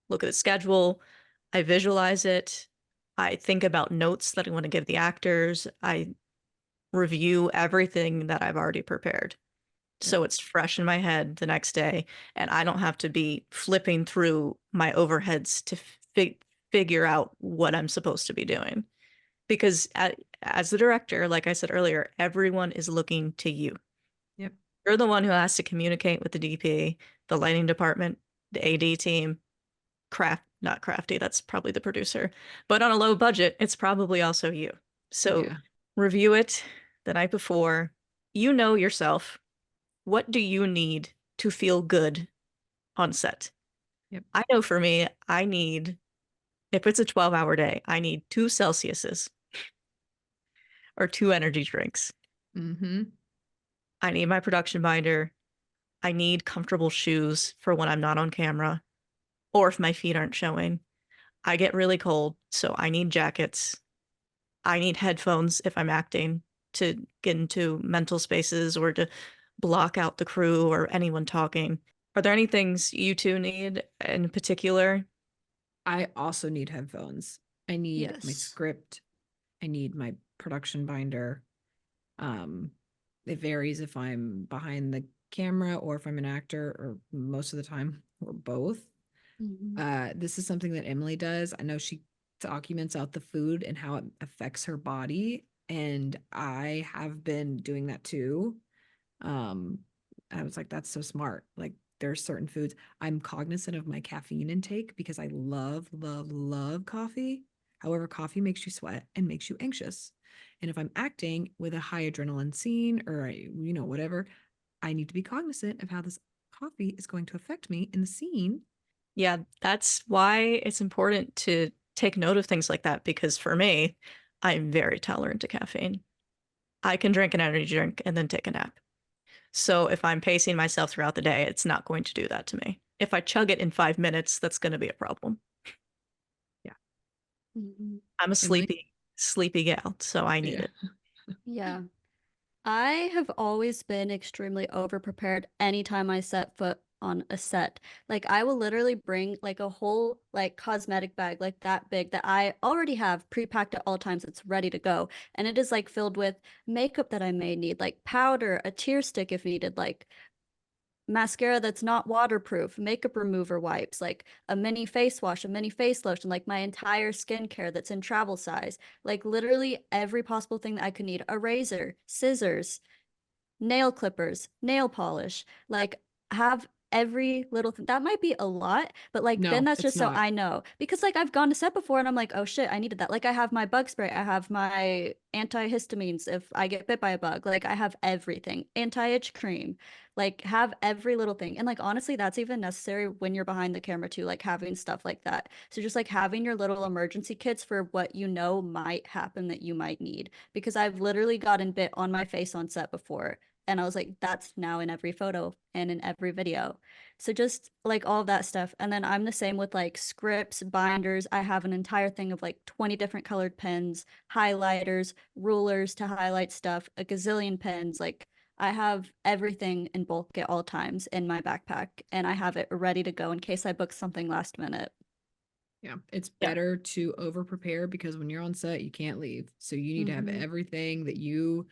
Look at the schedule, I visualize it, I think about notes that I want to give the actors, I review everything that I've already prepared. So it's fresh in my head the next day, and I don't have to be flipping through my overheads to figure out what I'm supposed to be doing. Because as the director, like I said earlier, everyone is looking to you. Yep. You're the one who has to communicate with the DP, the lighting department, the AD team, not Crafty, that's probably the producer. But on a low budget, it's probably also you. So review it the night before. You know yourself. What do you need to feel good on set? Yep. I know for me, if it's a 12-hour day, I need 2 Celsiuses or 2 energy drinks. Mm-hmm. I need my production binder. I need comfortable shoes for when I'm not on camera or if my feet aren't showing. I get really cold, so I need jackets. I need headphones if I'm acting to get into mental spaces or to block out the crew or anyone talking. Are there any things you two need in particular? I also need headphones. I need my script. I need my production binder. It varies if I'm behind the camera or if I'm an actor, or most of the time, or both. Mm-hmm. This is something that Emily does. I know she documents out the food and how it affects her body, and I have been doing that too. I was like, that's so smart. Like, there's certain foods. I'm cognizant of my caffeine intake because I love, love, love coffee. However, coffee makes you sweat and makes you anxious. And if I'm acting with a high adrenaline scene or, whatever, I need to be cognizant of how this coffee is going to affect me in the scene. Yeah, that's why it's important to take note of things like that, because for me, I'm very tolerant to caffeine. I can drink an energy drink and then take a nap. So if I'm pacing myself throughout the day, it's not going to do that to me. If I chug it in 5 minutes, that's going to be a problem. Yeah. Mm-hmm. I'm a sleepy gal, so I need it. Yeah. I have always been extremely overprepared anytime I set foot on a set. Like, I will literally bring like a whole like cosmetic bag like that big that I already have pre-packed at all times. It's ready to go. And it is like filled with makeup that I may need, like powder, a tear stick if needed, like mascara that's not waterproof, makeup remover wipes, like a mini face wash, a mini face lotion, like my entire skincare that's in travel size, like literally every possible thing that I could need, a razor, scissors, nail clippers, nail polish, like have every little thing. That might be a lot, but like then No, that's it's just so not. I know. Because like I've gone to set before and I'm like, oh shit, I needed that. Like I have my bug spray, I have my antihistamines if I get bit by a bug. Like I have everything. Anti-itch cream. Like have every little thing. And like honestly, that's even necessary when you're behind the camera too, like having stuff like that. So just like having your little emergency kits for what you know might happen that you might need. Because I've literally gotten bit on my face on set before. And I was like, that's now in every photo and in every video. So just like all of that stuff. And then I'm the same with like scripts, binders. I have an entire thing of like 20 different colored pens, highlighters, rulers to highlight stuff, a gazillion pens. Like I have everything in bulk at all times in my backpack, and I have it ready to go in case I book something last minute. Yeah, it's Yeah. better to over prepare because when you're on set, you can't leave. So you need to have everything that you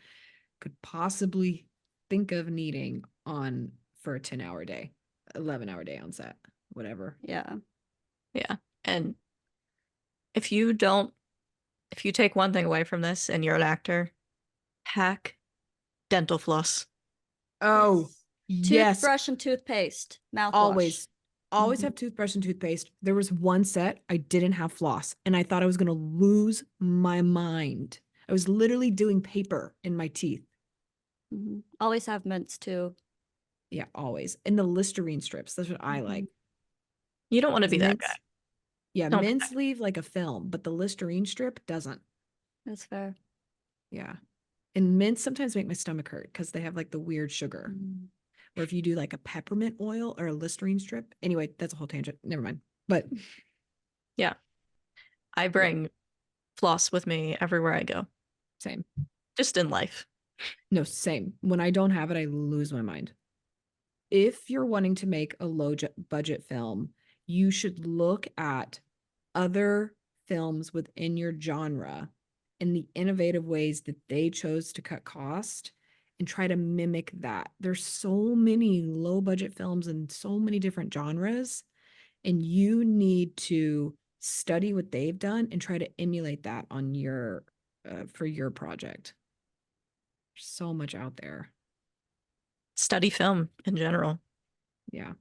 could possibly think of needing on for a 10-hour day, 11-hour day on set, whatever. Yeah. Yeah. And if you take one thing away from this and you're an actor, pack dental floss. Oh, yes. Toothbrush and toothpaste, mouthwash. Always have toothbrush and toothpaste. There was one set I didn't have floss and I thought I was going to lose my mind. I was literally doing paper in my teeth. Always have mints too. Yeah, always. And the Listerine strips. That's what I like. You don't want to be that guy. Yeah, Don't mints leave like a film, but the Listerine strip doesn't. That's fair. Yeah. And mints sometimes make my stomach hurt because they have like the weird sugar. Or if you do like a peppermint oil or a Listerine strip. Anyway, that's a whole tangent. Never mind. But yeah. I bring floss with me everywhere I go. Same. Just in life. No, same. When I don't have it, I lose my mind. If you're wanting to make a low budget film, you should look at other films within your genre and the innovative ways that they chose to cut cost and try to mimic that. There's so many low budget films and so many different genres, and you need to study what they've done and try to emulate that on your for your project. There's so much out there. Study film in general. Yeah.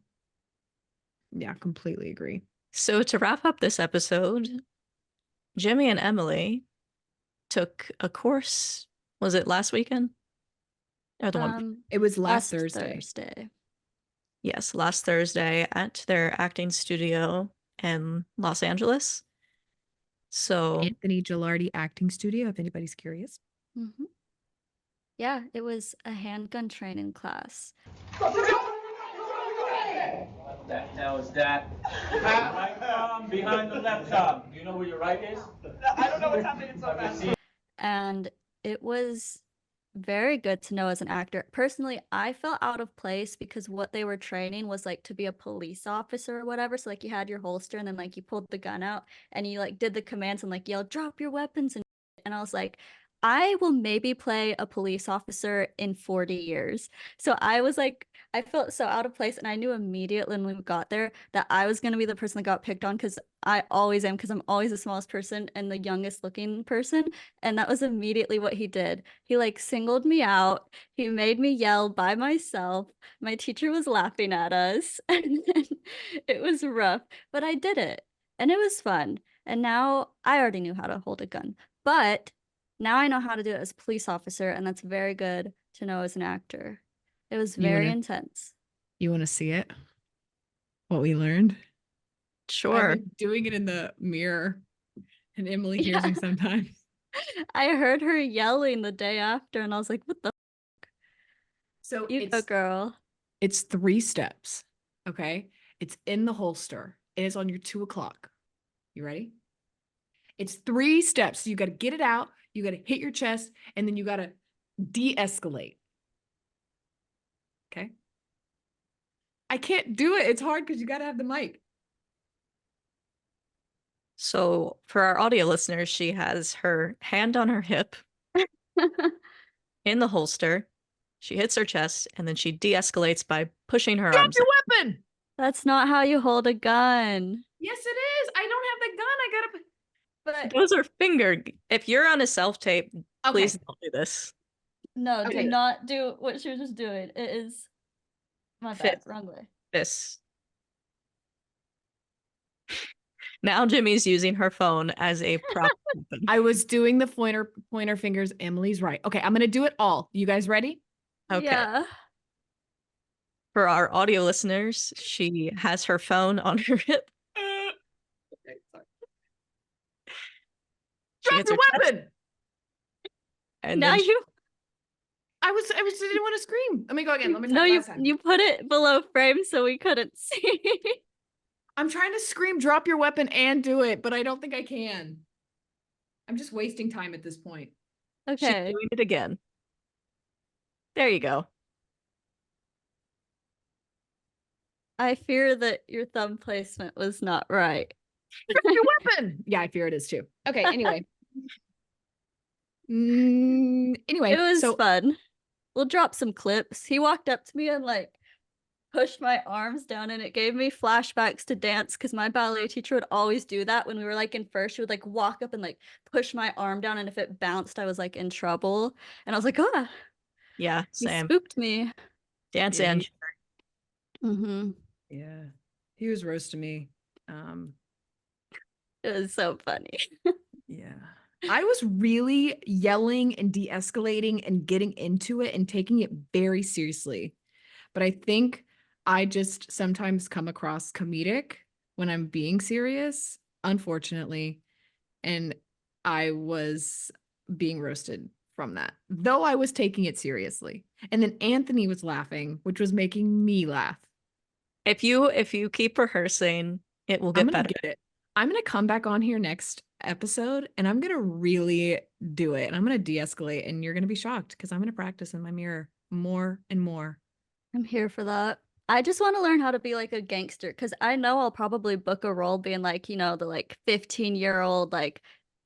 Yeah, completely agree. So to wrap up this episode, Jimmie and Emily took a course. Was it last weekend? Or the one? It was last Thursday. Yes, last Thursday at their acting studio in Los Angeles. So Anthony Gilardi Acting Studio, if anybody's curious. Yeah, it was a handgun training class. What the hell is that? Right arm behind the left arm. Do you know where your right is? I don't know what's happening so fast. And it was very good to know as an actor. Personally, I felt out of place because what they were training was like to be a police officer or whatever. So like you had your holster and then like you pulled the gun out and you like did the commands and like yelled, drop your weapons and I was like, I will maybe play a police officer in 40 years. So I was like, I felt so out of place, and I knew immediately when we got there that I was going to be the person that got picked on because I always am, because I'm always the smallest person and the youngest looking person. And that was immediately what he did. He like singled me out. He made me yell by myself. My teacher was laughing at us. And it was rough, but I did it and it was fun. And now I already knew how to hold a gun, but now I know how to do it as a police officer, and that's very good to know as an actor. It was very intense. You want to see it? What we learned? Sure. I've been doing it in the mirror, and Emily hears me sometimes. I heard her yelling the day after, and I was like, what the fuck? So you go, girl. It's 3 steps, okay? It's in the holster. It is on your 2 o'clock. You ready? It's 3 steps. So you got to get it out. You got to hit your chest, and then you got to de-escalate. Okay? I can't do it. It's hard because you got to have the mic. So for our audio listeners, she has her hand on her hip in the holster. She hits her chest, and then she de-escalates by pushing her arms. Drop your weapon! That's not how you hold a gun. Yes, it is. I don't have the gun. I got to... But those are fingered. If you're on a self-tape, please don't do this. No, do not do what she was just doing. It is my bad. Wrong way. This. Now Jimmie's using her phone as a prop weapon. I was doing the pointer fingers. Emily's right. Okay, I'm gonna do it all. You guys ready? Okay. Yeah. For our audio listeners, she has her phone on her hip. Okay, sorry. She Drop hits your her chest, weapon. and Now then you I didn't want to scream. Let me go again. Let me no try you last time. you put it below frame so we couldn't see. I'm trying to scream, drop your weapon, and do it, but I don't think I can. I'm just wasting time at this point. she's Okay. doing it again. There you go. I fear that your thumb placement was not right. Drop your weapon. Yeah, I fear it is too. Okay, anyway. Anyway, It was so fun. We'll drop some clips. He walked up to me and like pushed my arms down, and it gave me flashbacks to dance because my ballet teacher would always do that when we were like in first. She would like walk up and like push my arm down, and if it bounced, I was like in trouble. And I was like, ah, Yeah, he same. spooked me. Dance Yeah, and Mm-hmm. yeah, he was roasting me. It was so funny. Yeah. I was really yelling and de-escalating and getting into it and taking it very seriously. But I think I just sometimes come across comedic when I'm being serious, unfortunately. And I was being roasted from that, though I was taking it seriously. And then Anthony was laughing, which was making me laugh. if you keep rehearsing, it will I'm get gonna better. get it. I'm gonna come back on here next episode and I'm gonna really do it. And I'm gonna de-escalate and you're gonna be shocked because I'm gonna practice in my mirror more and more. I'm here for that. I just want to learn how to be like a gangster because I know I'll probably book a role being like, you know, the like 15-year-old like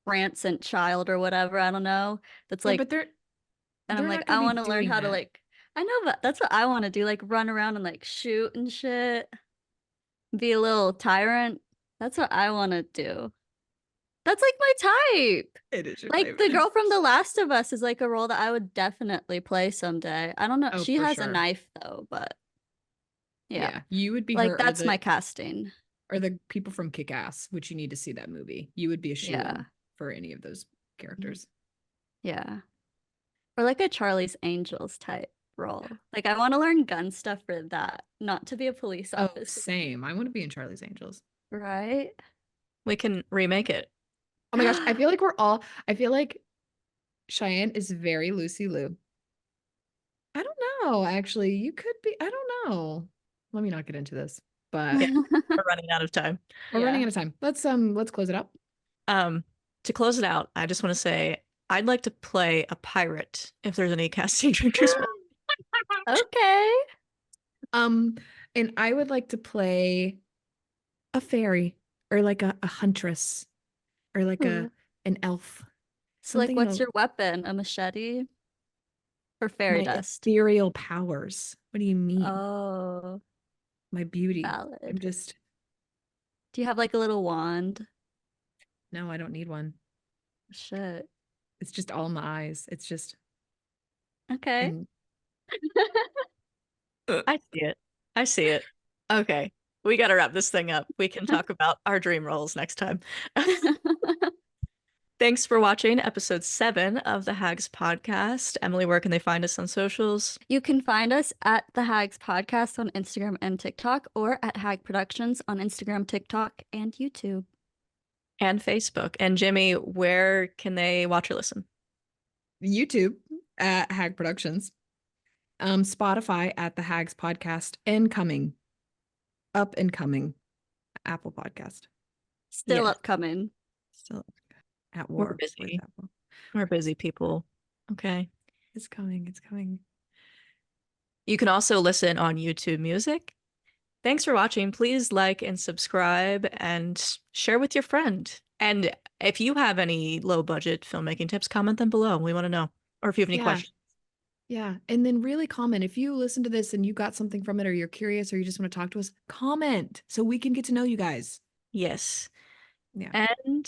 rancid child or whatever. I don't know. That's Yeah, like, but and I'm they're like, not I gonna be want to learn doing how to that. like, I know, but that's what I want to do, like run around and like shoot and shit, be a little tyrant. That's what I want to do. That's like my type. It is your Like type. the girl from The Last of Us is like a role that I would definitely play someday. I don't know. Oh, She for has a sure. knife though, but yeah. Yeah, you would be Like her that's my casting. or the people from Kick-Ass, which you need to see that movie. You would be a shoo-in Yeah. for any of those characters. Yeah. Or like a Charlie's Angels type role. Like I want to learn gun stuff for that, not to be a police Oh, officer. same. I want to be in Charlie's Angels. Right? We can remake it. Oh my gosh, I feel like Cheyenne is very Lucy Liu. I don't know, actually. You could be, I don't know. Let me not get into this, but Yeah. We're running out of time. we're running out of time. Let's close it up. To close it out, I just want to say I'd like to play a pirate if there's any casting directors. Okay. And I would like to play a fairy or like a huntress or like Ooh. an elf. So like Something what's in your weapon? A machete? Or fairy my dust? ethereal powers. What do you mean? Oh, My beauty. I'm valid. just Do you have like a little wand? no, I don't need one. Shit. It's just all in my eyes. It's just Okay. and I see it. I see it. Okay. We got to wrap this thing up. We can talk about our dream roles next time. Thanks for watching episode 7 of the Hags Podcast. Emily, where can they find us on socials? You can find us at the Hags Podcast on Instagram and TikTok, or at Hag Productions on Instagram, TikTok, and YouTube. And Facebook. And Jimmie, where can they watch or listen? YouTube at Hag Productions. Spotify at the Hags Podcast and coming. Up and coming. Apple Podcast. Still Yeah. upcoming. Still at war. We're busy. with Apple. We're busy people. Okay. It's coming. It's coming. You can also listen on YouTube Music. Thanks for watching. Please like and subscribe and share with your friend. And if you have any low budget filmmaking tips, comment them below. We want to know. Or if you have any questions. Yeah. And then really comment. If you listen to this and you got something from it or you're curious or you just want to talk to us, comment so we can get to know you guys. Yes. Yeah. And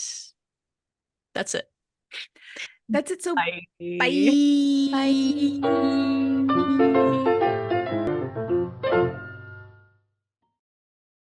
that's it. That's it. So Bye. bye. Bye.